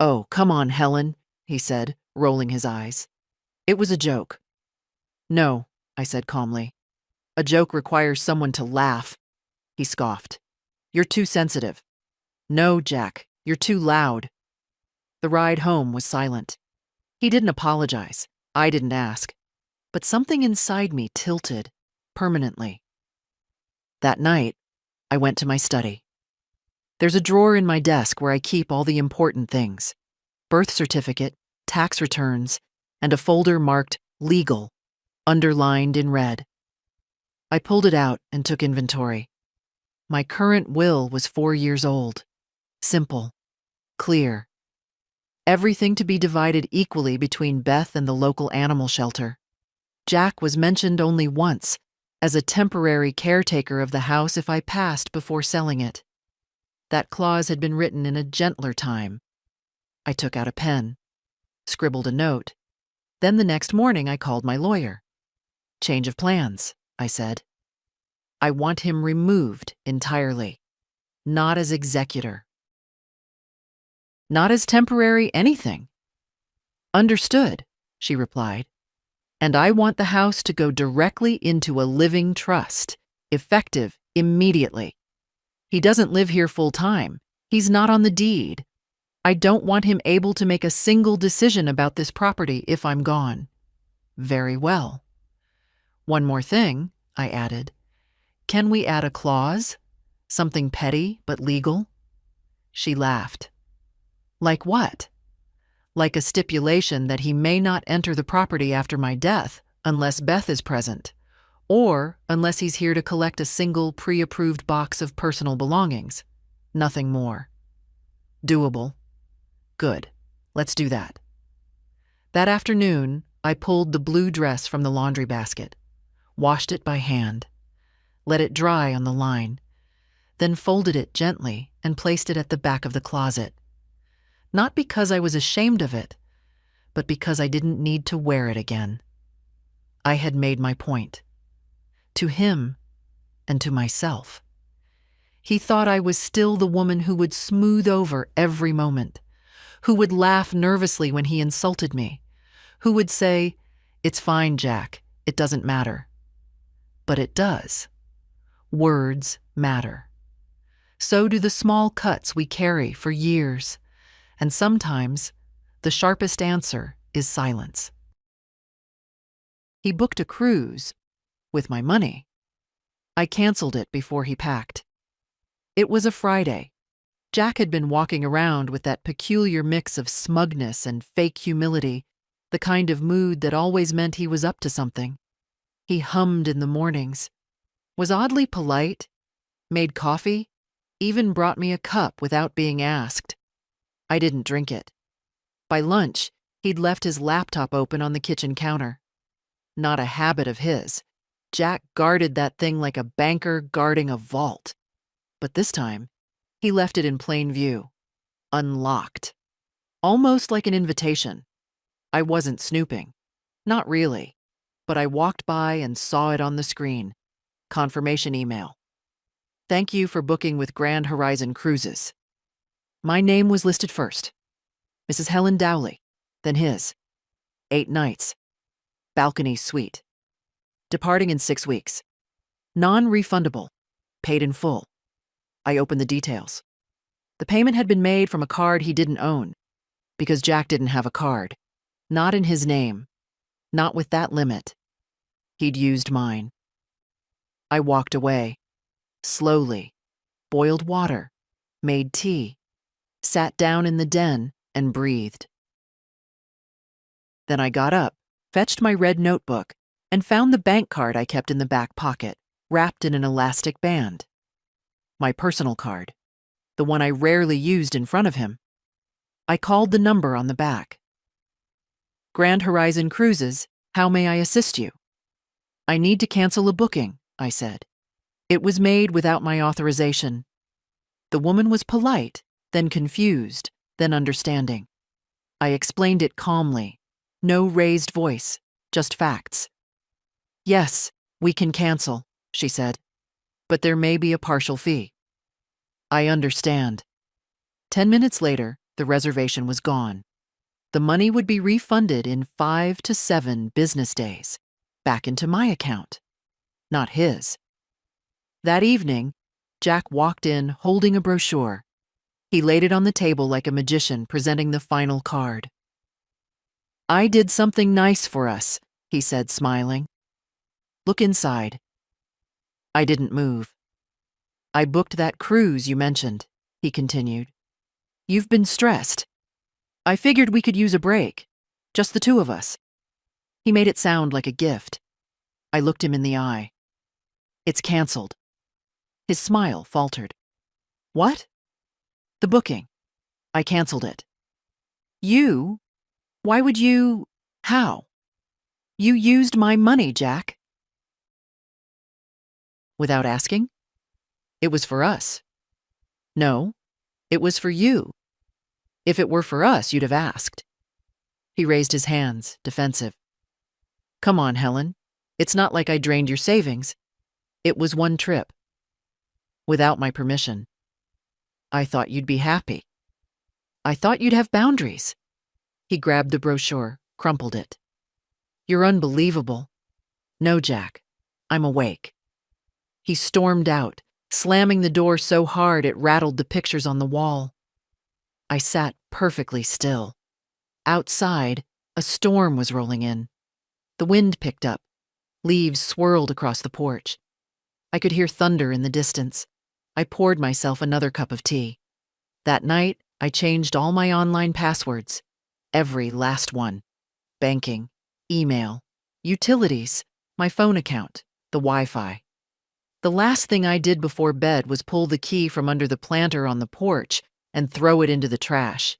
"Oh, come on, Helen," he said, rolling his eyes. "It was a joke." "No," I said calmly. "A joke requires someone to laugh." He scoffed. "You're too sensitive." "No, Jack, you're too loud." The ride home was silent. He didn't apologize. I didn't ask. But something inside me tilted, permanently. That night, I went to my study. There's a drawer in my desk where I keep all the important things: birth certificate, tax returns, and a folder marked legal, underlined in red. I pulled it out and took inventory. My current will was 4 years old. Simple, clear. Everything to be divided equally between Beth and the local animal shelter. Jack was mentioned only once, as a temporary caretaker of the house if I passed before selling it. That clause had been written in a gentler time. I took out a pen, scribbled a note. Then the next morning I called my lawyer. "Change of plans," I said. "I want him removed entirely, not as executor. Not as temporary anything." "Understood," she replied. "And I want the house to go directly into a living trust, effective immediately. He doesn't live here full time. He's not on the deed. I don't want him able to make a single decision about this property if I'm gone." "Very well. One more thing," I added. "Can we add a clause? Something petty but legal?" She laughed. "Like what?" "Like a stipulation that he may not enter the property after my death unless Beth is present, or unless he's here to collect a single pre-approved box of personal belongings. Nothing more." "Doable." "Good. Let's do that." That afternoon, I pulled the blue dress from the laundry basket, washed it by hand, let it dry on the line, then folded it gently and placed it at the back of the closet. Not because I was ashamed of it, but because I didn't need to wear it again. I had made my point. To him and to myself. He thought I was still the woman who would smooth over every moment, who would laugh nervously when he insulted me, who would say, "It's fine, Jack, it doesn't matter." But it does. Words matter. So do the small cuts we carry for years, and sometimes the sharpest answer is silence. He booked a cruise with my money. I canceled it before he packed. It was a Friday. Jack had been walking around with that peculiar mix of smugness and fake humility, the kind of mood that always meant he was up to something. He hummed in the mornings, was oddly polite, made coffee, even brought me a cup without being asked. I didn't drink it. By lunch, he'd left his laptop open on the kitchen counter. Not a habit of his. Jack guarded that thing like a banker guarding a vault. But this time, he left it in plain view, unlocked, almost like an invitation. I wasn't snooping. Not really. But I walked by and saw it on the screen. Confirmation email. "Thank you for booking with Grand Horizon Cruises." My name was listed first. Mrs. Helen Dowley, then his. 8 nights. Balcony suite. Departing in 6 weeks. Non-refundable. Paid in full. I opened the details. The payment had been made from a card he didn't own, because Jack didn't have a card. Not in his name. Not with that limit. He'd used mine. I walked away. Slowly. Boiled water. Made tea. Sat down in the den and breathed. Then I got up, fetched my red notebook, and found the bank card I kept in the back pocket, wrapped in an elastic band. My personal card, the one I rarely used in front of him. I called the number on the back. "Grand Horizon Cruises, how may I assist you?" "I need to cancel a booking," I said. It was made without my authorization. The woman was polite, then confused, then understanding. I explained it calmly. No raised voice, just facts. "Yes, we can cancel," she said, "but there may be a partial fee." "I understand." 10 minutes later, the reservation was gone. The money would be refunded in 5 to 7 business days, back into my account, not his. That evening, Jack walked in holding a brochure. He laid it on the table like a magician presenting the final card. "I did something nice for us," he said, smiling. "Look inside." I didn't move. "I booked that cruise you mentioned," he continued. "You've been stressed. I figured we could use a break, just the two of us." He made it sound like a gift. I looked him in the eye. "It's canceled." His smile faltered. "What?" "The booking. I canceled it." "You? Why would you? How? You used my money, Jack." "Without asking?" "It was for us." "No, it was for you. If it were for us, you'd have asked." He raised his hands, defensive. "Come on, Helen. It's not like I drained your savings. It was one trip. Without my permission. I thought you'd be happy. I thought you'd have boundaries." He grabbed the brochure, crumpled it. "You're unbelievable." "No, Jack. I'm awake." He stormed out, slamming the door so hard it rattled the pictures on the wall. I sat perfectly still. Outside, a storm was rolling in. The wind picked up. Leaves swirled across the porch. I could hear thunder in the distance. I poured myself another cup of tea. That night, I changed all my online passwords. Every last one. Banking, email, utilities, my phone account, the Wi-Fi. The last thing I did before bed was pull the key from under the planter on the porch and throw it into the trash.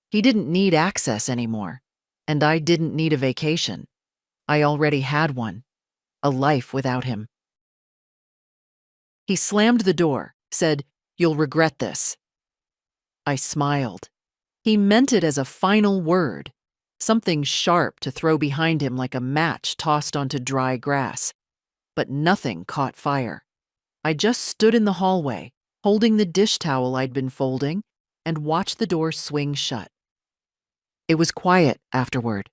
He didn't need access anymore, and I didn't need a vacation. I already had one. A life without him. He slammed the door, said, "You'll regret this." I smiled. He meant it as a final word. something sharp to throw behind him like a match tossed onto dry grass. But nothing caught fire. I just stood in the hallway, holding the dish towel I'd been folding, and watched the door swing shut. It was quiet afterward.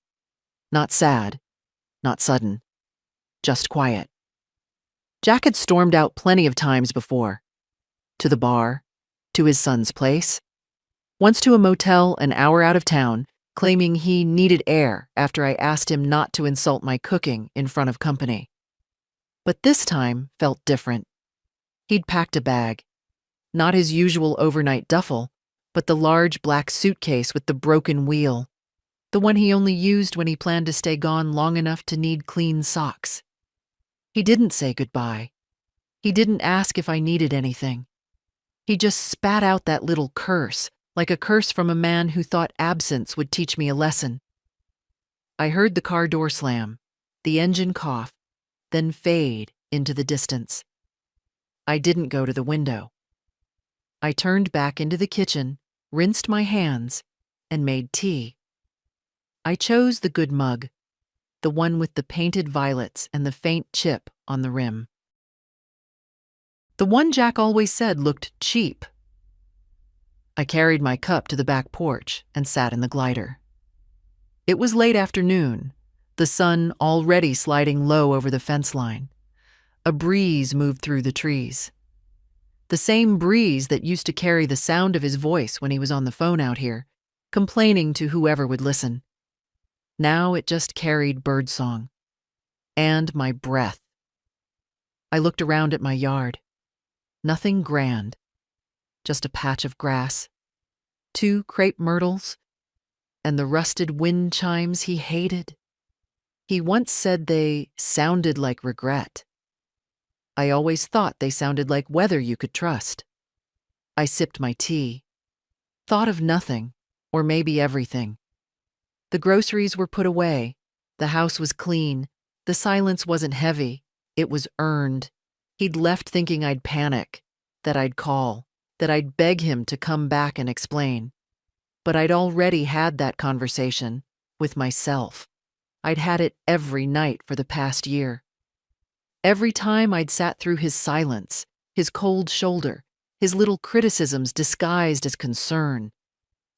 Not sad, not sudden, just quiet. Jack had stormed out plenty of times before. To the bar, to his son's place, once to a motel an hour out of town, claiming he needed air after I asked him not to insult my cooking in front of company. But this time felt different. He'd packed a bag. Not his usual overnight duffel, but the large black suitcase with the broken wheel. The one he only used when he planned to stay gone long enough to need clean socks. He didn't say goodbye. He didn't ask if I needed anything. He just spat out that little curse, like a curse from a man who thought absence would teach me a lesson. I heard the car door slam, the engine cough, then fade into the distance. I didn't go to the window. I turned back into the kitchen, rinsed my hands, and made tea. I chose the good mug, the one with the painted violets and the faint chip on the rim. The one Jack always said looked cheap. I carried my cup to the back porch and sat in the glider. It was late afternoon, the sun already sliding low over the fence line. A breeze moved through the trees. The same breeze that used to carry the sound of his voice when he was on the phone out here, complaining to whoever would listen. Now it just carried birdsong. And my breath. I looked around at my yard. Nothing grand. Just a patch of grass, 2 crepe myrtles, and the rusted wind chimes he hated. He once said they sounded like regret. I always thought they sounded like weather you could trust. I sipped my tea, thought of nothing, or maybe everything. The groceries were put away, the house was clean, the silence wasn't heavy, it was earned. He'd left thinking I'd panic, that I'd call, that I'd beg him to come back and explain. But I'd already had that conversation with myself. I'd had it every night for the past year. Every time I'd sat through his silence, his cold shoulder, his little criticisms disguised as concern.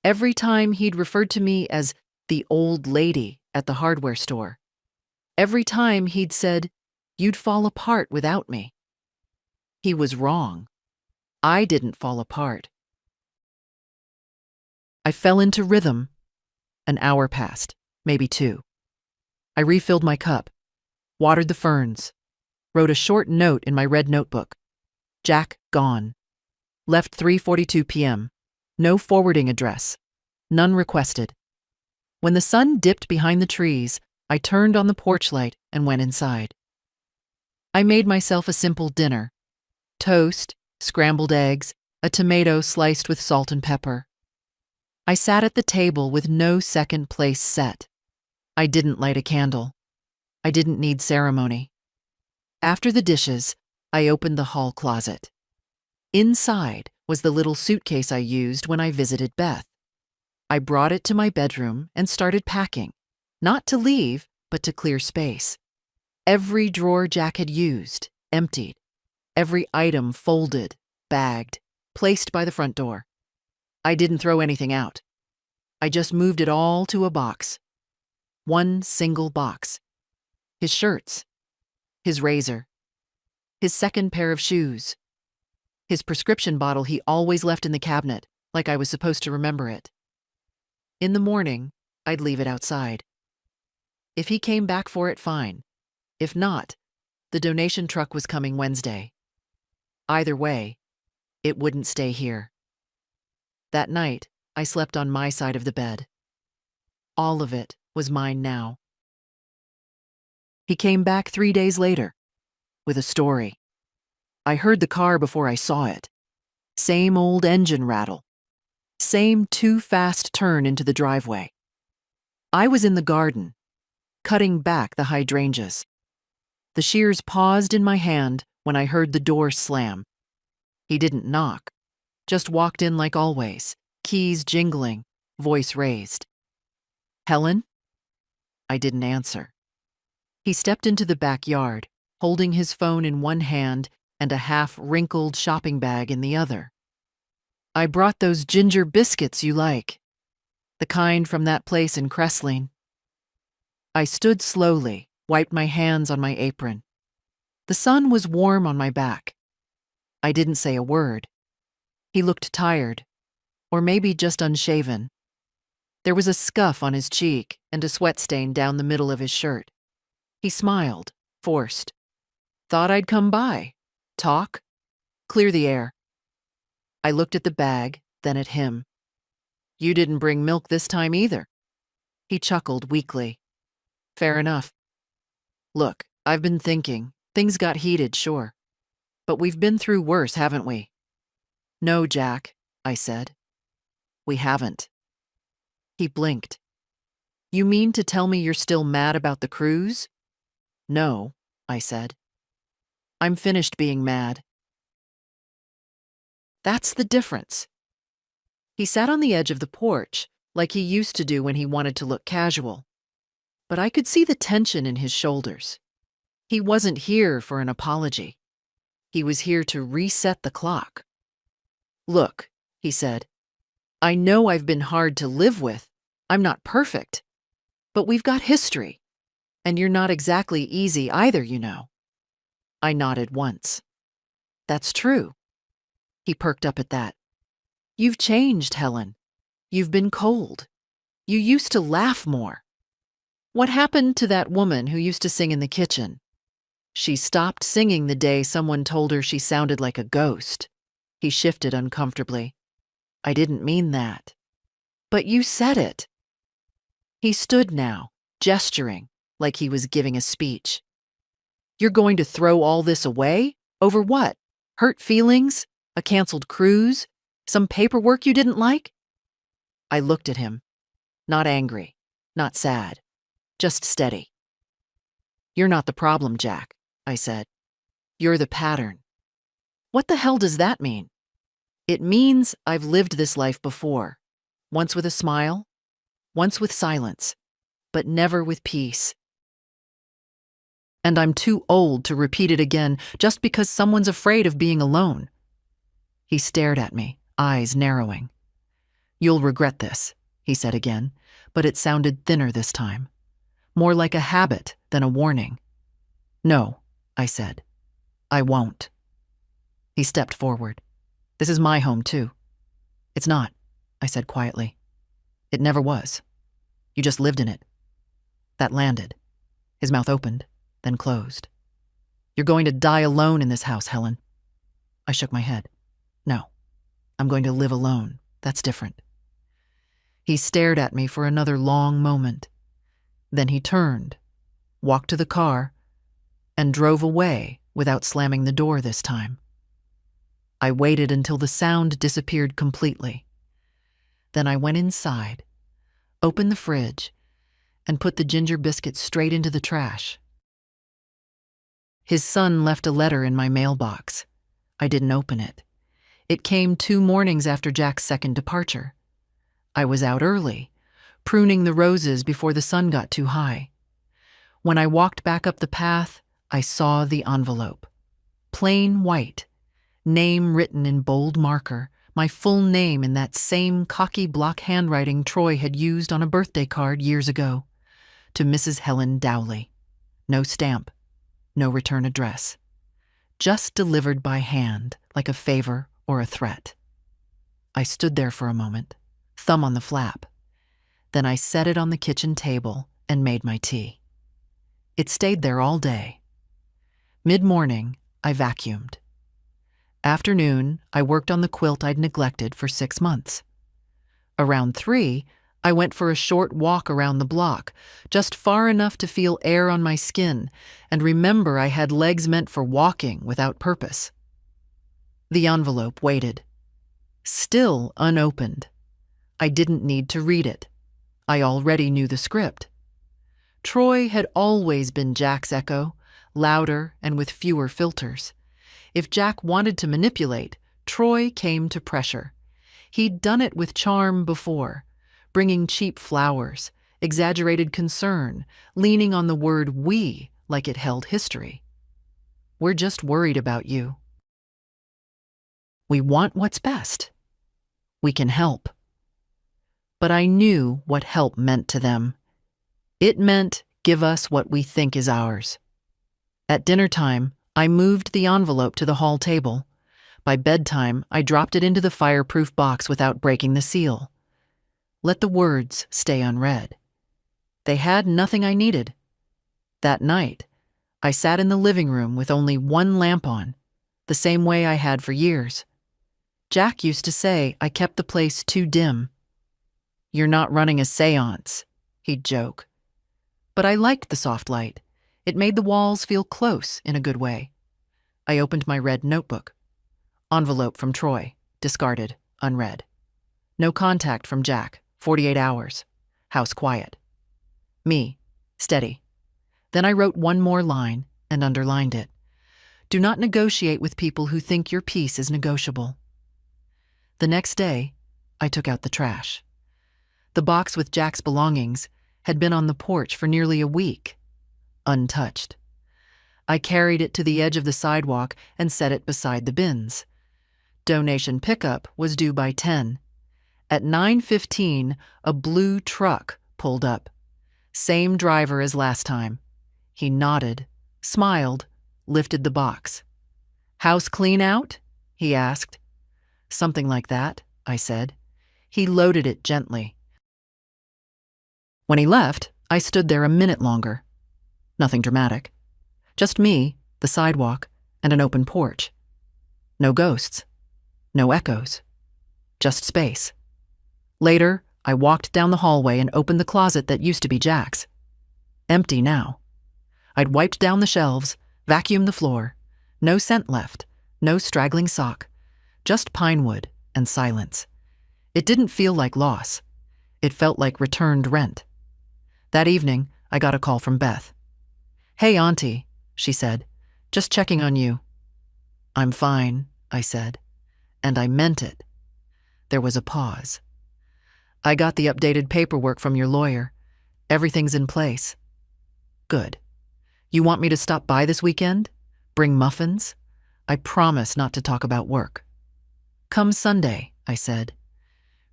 Every time he'd referred to me as the old lady at the hardware store. Every time he'd said, "You'd fall apart without me." He was wrong. I didn't fall apart. I fell into rhythm. An hour passed, maybe 2. I refilled my cup, watered the ferns, wrote a short note in my red notebook. Jack gone. Left 3:42 p.m. No forwarding address. None requested. When the sun dipped behind the trees, I turned on the porch light and went inside. I made myself a simple dinner. Toast, scrambled eggs, a tomato sliced with salt and pepper. I sat at the table with no second place set. I didn't light a candle. I didn't need ceremony. After the dishes, I opened the hall closet. Inside was the little suitcase I used when I visited Beth. I brought it to my bedroom and started packing, not to leave, but to clear space. Every drawer Jack had used, emptied. Every item folded, bagged, placed by the front door. I didn't throw anything out. I just moved it all to a box. One single box. His shirts. His razor. His second pair of shoes. His prescription bottle he always left in the cabinet, like I was supposed to remember it. In the morning, I'd leave it outside. If he came back for it, fine. If not, the donation truck was coming Wednesday. Either way, it wouldn't stay here. That night, I slept on my side of the bed. All of it was mine now. He came back 3 days later, with a story. I heard the car before I saw it. Same old engine rattle. Same too fast turn into the driveway. I was in the garden, cutting back the hydrangeas. The shears paused in my hand when I heard the door slam. He didn't knock, just walked in like always, keys jingling, voice raised. "Helen?" I didn't answer. He stepped into the backyard, holding his phone in one hand and a half-wrinkled shopping bag in the other. I brought those ginger biscuits you like, the kind from that place in Cressling. I stood slowly, wiped my hands on my apron. The sun was warm on my back. I didn't say a word. He looked tired, or maybe just unshaven. There was a scuff on his cheek and a sweat stain down the middle of his shirt. He smiled, forced. Thought I'd come by, talk, clear the air. I looked at the bag, then at him. You didn't bring milk this time either. He chuckled weakly. Fair enough. Look, I've been thinking. Things got heated, sure. But we've been through worse, haven't we? No, Jack, I said. We haven't. He blinked. You mean to tell me you're still mad about the cruise? No, I said. I'm finished being mad. That's the difference. He sat on the edge of the porch, like he used to do when he wanted to look casual. But I could see the tension in his shoulders. He wasn't here for an apology. He was here to reset the clock. Look, he said, I know I've been hard to live with. I'm not perfect. But we've got history. And you're not exactly easy either, you know. I nodded once. That's true. He perked up at that. You've changed, Helen. You've been cold. You used to laugh more. What happened to that woman who used to sing in the kitchen? She stopped singing the day someone told her she sounded like a ghost. He shifted uncomfortably. I didn't mean that. But you said it. He stood now, gesturing, like he was giving a speech. You're going to throw all this away? Over what? Hurt feelings? A canceled cruise? Some paperwork you didn't like? I looked at him. Not angry, not sad, just steady. You're not the problem, Jack, I said. You're the pattern. What the hell does that mean? It means I've lived this life before. Once with a smile, once with silence, but never with peace. And I'm too old to repeat it again just because someone's afraid of being alone. He stared at me, eyes narrowing. You'll regret this, he said again, but it sounded thinner this time. More like a habit than a warning. No, I said. I won't. He stepped forward. This is my home, too. It's not, I said quietly. It never was. You just lived in it. That landed. His mouth opened, then closed. You're going to die alone in this house, Helen. I shook my head. No, I'm going to live alone. That's different. He stared at me for another long moment. Then he turned, walked to the car, and drove away without slamming the door this time. I waited until the sound disappeared completely. Then I went inside, opened the fridge, and put the ginger biscuits straight into the trash. His son left a letter in my mailbox. I didn't open it. It came 2 mornings after Jack's second departure. I was out early, pruning the roses before the sun got too high. When I walked back up the path, I saw the envelope. Plain white, name written in bold marker, my full name in that same cocky block handwriting Troy had used on a birthday card years ago. To Mrs. Helen Dowley. No stamp, no return address. Just delivered by hand, like a favor or a threat. I stood there for a moment, thumb on the flap. Then I set it on the kitchen table and made my tea. It stayed there all day. Mid-morning, I vacuumed. Afternoon, I worked on the quilt I'd neglected for 6 months. Around 3, I went for a short walk around the block, just far enough to feel air on my skin and remember I had legs meant for walking without purpose. The envelope waited. Still unopened. I didn't need to read it. I already knew the script. Troy had always been Jack's echo, louder and with fewer filters. If Jack wanted to manipulate, Troy came to pressure. He'd done it with charm before, bringing cheap flowers, exaggerated concern, leaning on the word we like it held history. We're just worried about you. We want what's best. We can help. But I knew what help meant to them. It meant give us what we think is ours. At dinner time, I moved the envelope to the hall table. By bedtime, I dropped it into the fireproof box without breaking the seal. Let the words stay unread. They had nothing I needed. That night, I sat in the living room with only one lamp on, the same way I had for years. Jack used to say I kept the place too dim. "You're not running a seance," he'd joke. But I liked the soft light. It made the walls feel close in a good way. I opened my red notebook. Envelope from Troy, discarded, unread. No contact from Jack, 48 hours. House quiet. Me, steady. Then I wrote one more line and underlined it. Do not negotiate with people who think your peace is negotiable. The next day, I took out the trash. The box with Jack's belongings had been on the porch for nearly a week, untouched. I carried it to the edge of the sidewalk and set it beside the bins. Donation pickup was due by 10. At 9:15, a blue truck pulled up. Same driver as last time. He nodded, smiled, lifted the box. "House clean out?" he asked. "Something like that," I said. He loaded it gently. When he left, I stood there a minute longer. Nothing dramatic. Just me, the sidewalk, and an open porch. No ghosts. No echoes. Just space. Later, I walked down the hallway and opened the closet that used to be Jack's. Empty now. I'd wiped down the shelves, vacuumed the floor. No scent left, no straggling sock. Just pine wood and silence. It didn't feel like loss. It felt like returned rent. That evening, I got a call from Beth. "Hey, Auntie," she said. "Just checking on you." "I'm fine," I said. And I meant it. There was a pause. "I got the updated paperwork from your lawyer. Everything's in place." "Good. You want me to stop by this weekend? Bring muffins? I promise not to talk about work." "Come Sunday," I said.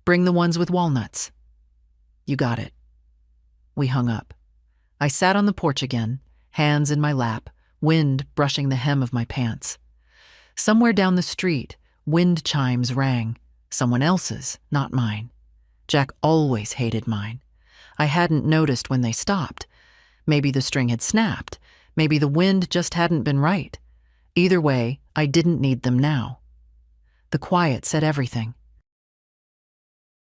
"Bring the ones with walnuts." "You got it." We hung up. I sat on the porch again, hands in my lap, wind brushing the hem of my pants. Somewhere down the street, wind chimes rang. Someone else's, not mine. Jack always hated mine. I hadn't noticed when they stopped. Maybe the string had snapped. Maybe the wind just hadn't been right. Either way, I didn't need them now. The quiet said everything.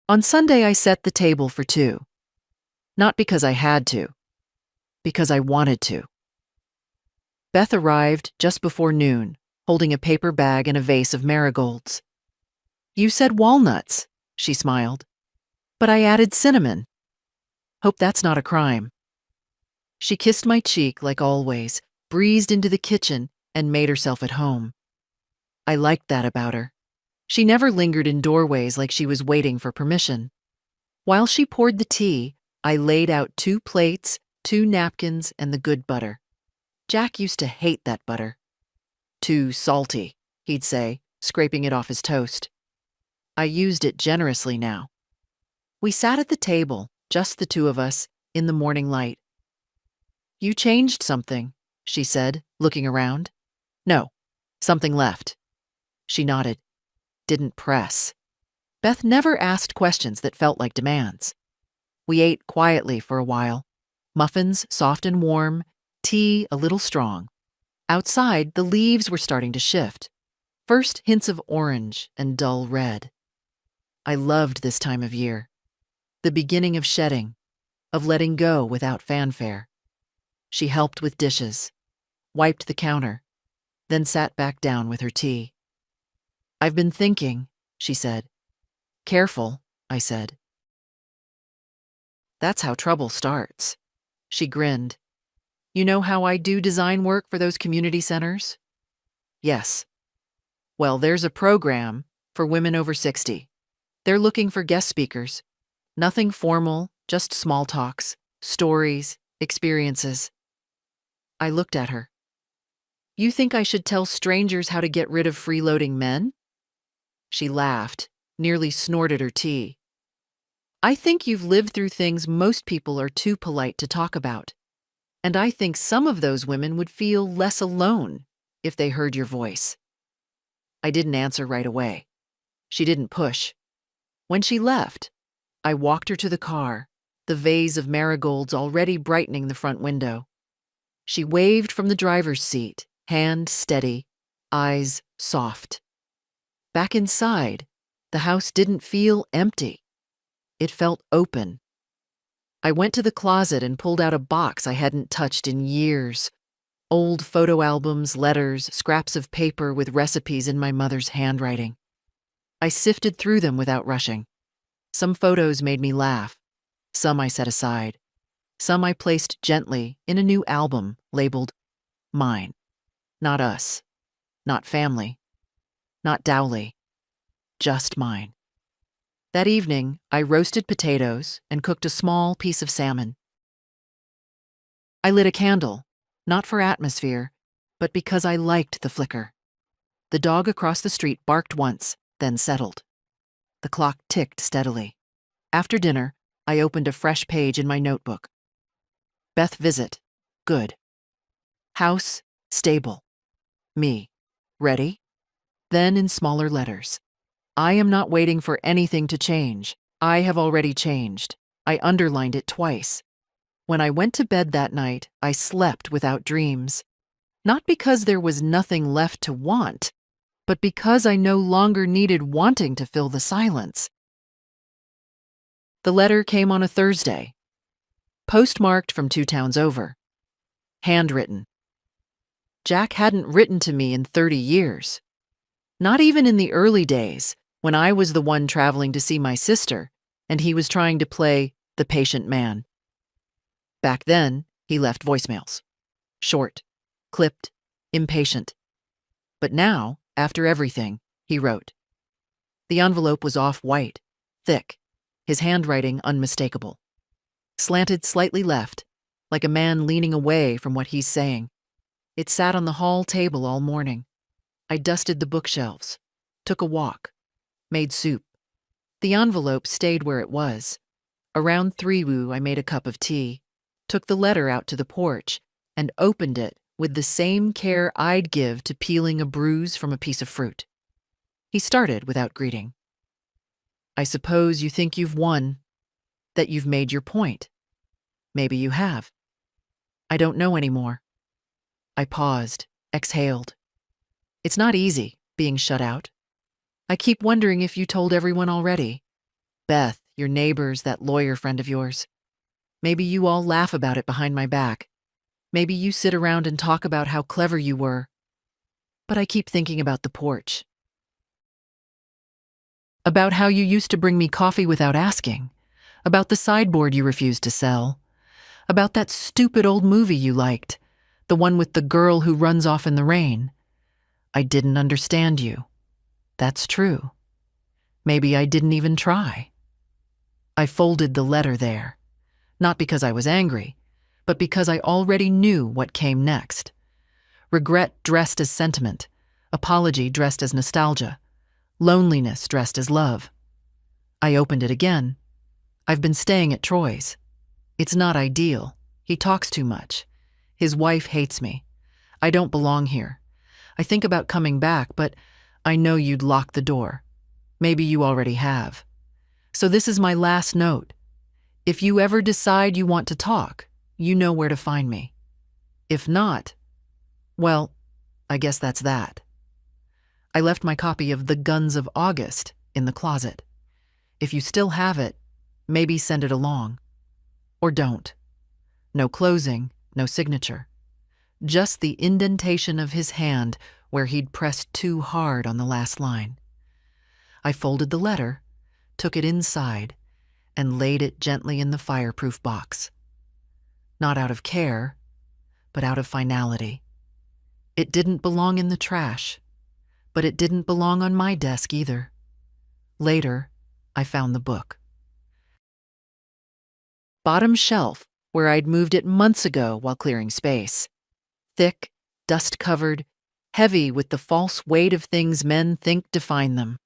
On Sunday, I set the table for two. Not because I had to, because I wanted to. Beth arrived just before noon, holding a paper bag and a vase of marigolds. "You said walnuts," she smiled. "But I added cinnamon. Hope that's not a crime." She kissed my cheek like always, breezed into the kitchen, and made herself at home. I liked that about her. She never lingered in doorways like she was waiting for permission. While she poured the tea, I laid out 2 plates, 2 napkins, and the good butter. Jack used to hate that butter. "Too salty," he'd say, scraping it off his toast. I used it generously now. We sat at the table, just the two of us, in the morning light. "You changed something," she said, looking around. "No, something left." She nodded. Didn't press. Beth never asked questions that felt like demands. We ate quietly for a while. Muffins soft and warm, tea a little strong. Outside, the leaves were starting to shift. First hints of orange and dull red. I loved this time of year. The beginning of shedding, of letting go without fanfare. She helped with dishes, wiped the counter, then sat back down with her tea. "I've been thinking," she said. "Careful," I said. "That's how trouble starts." She grinned. "You know how I do design work for those community centers?" "Yes." "Well, there's a program for women over 60. They're looking for guest speakers. Nothing formal, just small talks, stories, experiences. I looked at her. You think I should tell strangers how to get rid of freeloading men? She laughed, nearly snorted her tea. I think you've lived through things most people are too polite to talk about. And I think some of those women would feel less alone if they heard your voice. I didn't answer right away. She didn't push. When she left, I walked her to the car, the vase of marigolds already brightening the front window. She waved from the driver's seat, hand steady, eyes soft. Back inside, the house didn't feel empty. It felt open. I went to the closet and pulled out a box I hadn't touched in years. Old photo albums, letters, scraps of paper with recipes in my mother's handwriting. I sifted through them without rushing. Some photos made me laugh. Some I set aside. Some I placed gently in a new album labeled Mine. Not us. Not family. Not Dowley. Just mine. That evening, I roasted potatoes and cooked a small piece of salmon. I lit a candle, not for atmosphere, but because I liked the flicker. The dog across the street barked once, then settled. The clock ticked steadily. After dinner, I opened a fresh page in my notebook. Beth visit. Good. House, stable. Me. Ready? Then in smaller letters. I am not waiting for anything to change. I have already changed. I underlined it twice. When I went to bed that night, I slept without dreams. Not because there was nothing left to want, but because I no longer needed wanting to fill the silence. The letter came on a Thursday, postmarked from 2 towns over. Handwritten. Jack hadn't written to me in 30 years. Not even in the early days, when I was the one traveling to see my sister, and he was trying to play the patient man. Back then, he left voicemails. Short, clipped, impatient. But now, after everything, he wrote. The envelope was off-white, thick, his handwriting unmistakable. Slanted slightly left, like a man leaning away from what he's saying. It sat on the hall table all morning. I dusted the bookshelves, took a walk, made soup. The envelope stayed where it was. Around 3 I made a cup of tea, took the letter out to the porch, and opened it with the same care I'd give to peeling a bruise from a piece of fruit. He started without greeting. I suppose you think you've won, that you've made your point. Maybe you have. I don't know anymore. I paused, exhaled. It's not easy, being shut out. I keep wondering if you told everyone already. Beth, your neighbors, that lawyer friend of yours. Maybe you all laugh about it behind my back. Maybe you sit around and talk about how clever you were. But I keep thinking about the porch. About how you used to bring me coffee without asking. About the sideboard you refused to sell. About that stupid old movie you liked. The one with the girl who runs off in the rain. I didn't understand you. That's true. Maybe I didn't even try. I folded the letter there, not because I was angry, but because I already knew what came next. Regret dressed as sentiment, apology dressed as nostalgia, loneliness dressed as love. I opened it again. I've been staying at Troy's. It's not ideal. He talks too much. His wife hates me. I don't belong here. I think about coming back, but I know you'd lock the door. Maybe you already have. So this is my last note. If you ever decide you want to talk, you know where to find me. If not, well, I guess that's that. I left my copy of The Guns of August in the closet. If you still have it, maybe send it along. Or don't. No closing, no signature. Just the indentation of his hand where he'd pressed too hard on the last line. I folded the letter, took it inside, and laid it gently in the fireproof box. Not out of care, but out of finality. It didn't belong in the trash, but it didn't belong on my desk either. Later, I found the book. Bottom shelf, where I'd moved it months ago while clearing space. Thick, dust-covered, heavy with the false weight of things men think define them.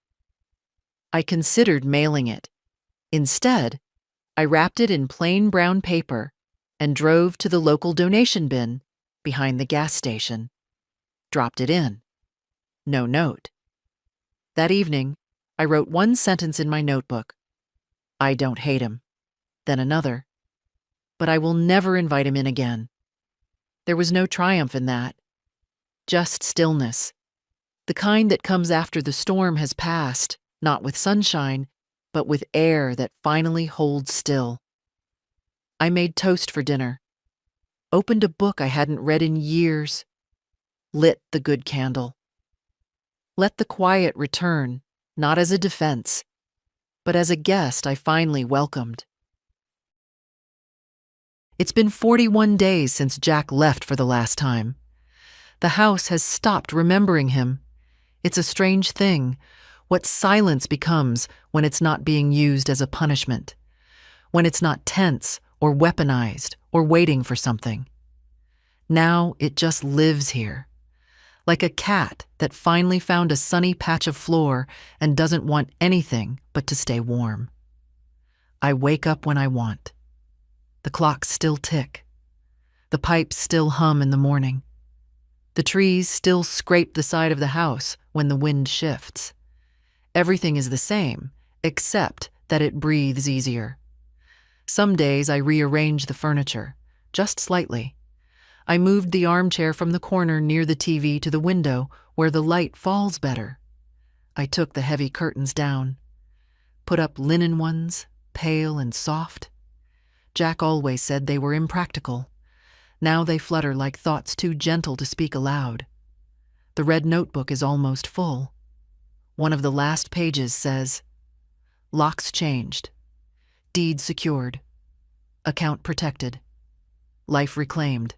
I considered mailing it. Instead, I wrapped it in plain brown paper and drove to the local donation bin behind the gas station. Dropped it in. No note. That evening, I wrote one sentence in my notebook. I don't hate him. Then another. But I will never invite him in again. There was no triumph in that. Just stillness. The kind that comes after the storm has passed, not with sunshine, but with air that finally holds still. I made toast for dinner. Opened a book I hadn't read in years. Lit the good candle. Let the quiet return, not as a defense, but as a guest I finally welcomed. It's been 41 days since Jack left for the last time. The house has stopped remembering him. It's a strange thing, what silence becomes when it's not being used as a punishment, when it's not tense or weaponized or waiting for something. Now it just lives here, like a cat that finally found a sunny patch of floor and doesn't want anything but to stay warm. I wake up when I want. The clocks still tick. The pipes still hum in the morning. The trees still scrape the side of the house when the wind shifts. Everything is the same, except that it breathes easier. Some days I rearrange the furniture, just slightly. I moved the armchair from the corner near the TV to the window where the light falls better. I took the heavy curtains down, put up linen ones, pale and soft. Jack always said they were impractical. Now they flutter like thoughts too gentle to speak aloud. The red notebook is almost full. One of the last pages says, "Locks changed. Deed secured. Account protected. Life reclaimed."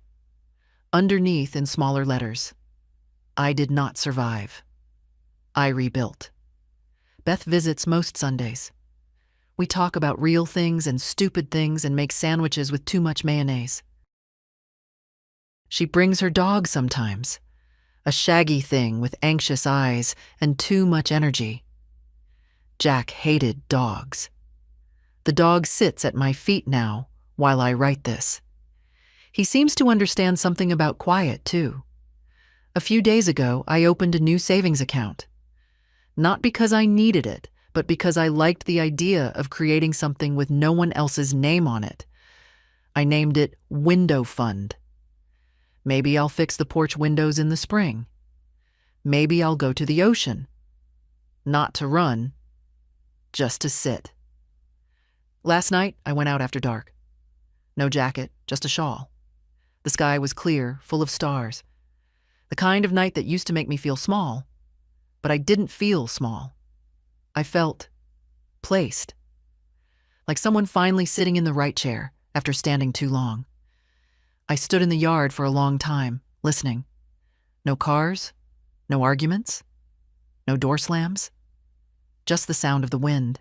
Underneath in smaller letters, "I did not survive. I rebuilt." Beth visits most Sundays. We talk about real things and stupid things and make sandwiches with too much mayonnaise. She brings her dog sometimes, a shaggy thing with anxious eyes and too much energy. Jack hated dogs. The dog sits at my feet now while I write this. He seems to understand something about quiet, too. A few days ago, I opened a new savings account. Not because I needed it, but because I liked the idea of creating something with no one else's name on it. I named it Window Fund. Maybe I'll fix the porch windows in the spring. Maybe I'll go to the ocean. Not to run, just to sit. Last night, I went out after dark. No jacket, just a shawl. The sky was clear, full of stars. The kind of night that used to make me feel small. But I didn't feel small. I felt placed. Like someone finally sitting in the right chair after standing too long. I stood in the yard for a long time, listening. No cars, no arguments, no door slams. Just the sound of the wind.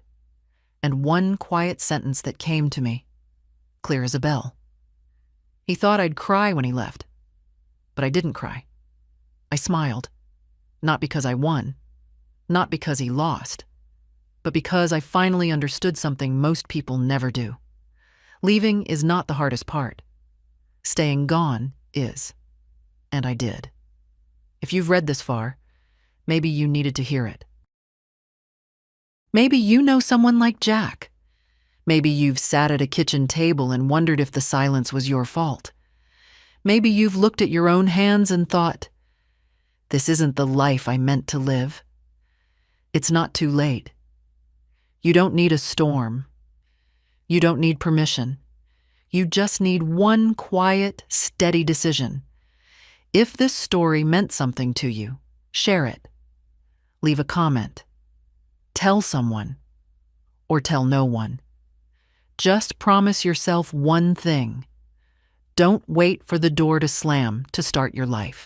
And one quiet sentence that came to me, clear as a bell. He thought I'd cry when he left, but I didn't cry. I smiled, not because I won, not because he lost, but because I finally understood something most people never do. Leaving is not the hardest part. Staying gone is, and I did. If you've read this far, maybe you needed to hear it. Maybe you know someone like Jack. Maybe you've sat at a kitchen table and wondered if the silence was your fault. Maybe you've looked at your own hands and thought, this isn't the life I meant to live. It's not too late. You don't need a storm. You don't need permission. You just need one quiet, steady decision. If this story meant something to you, share it. Leave a comment. Tell someone, or tell no one. Just promise yourself one thing. Don't wait for the door to slam to start your life.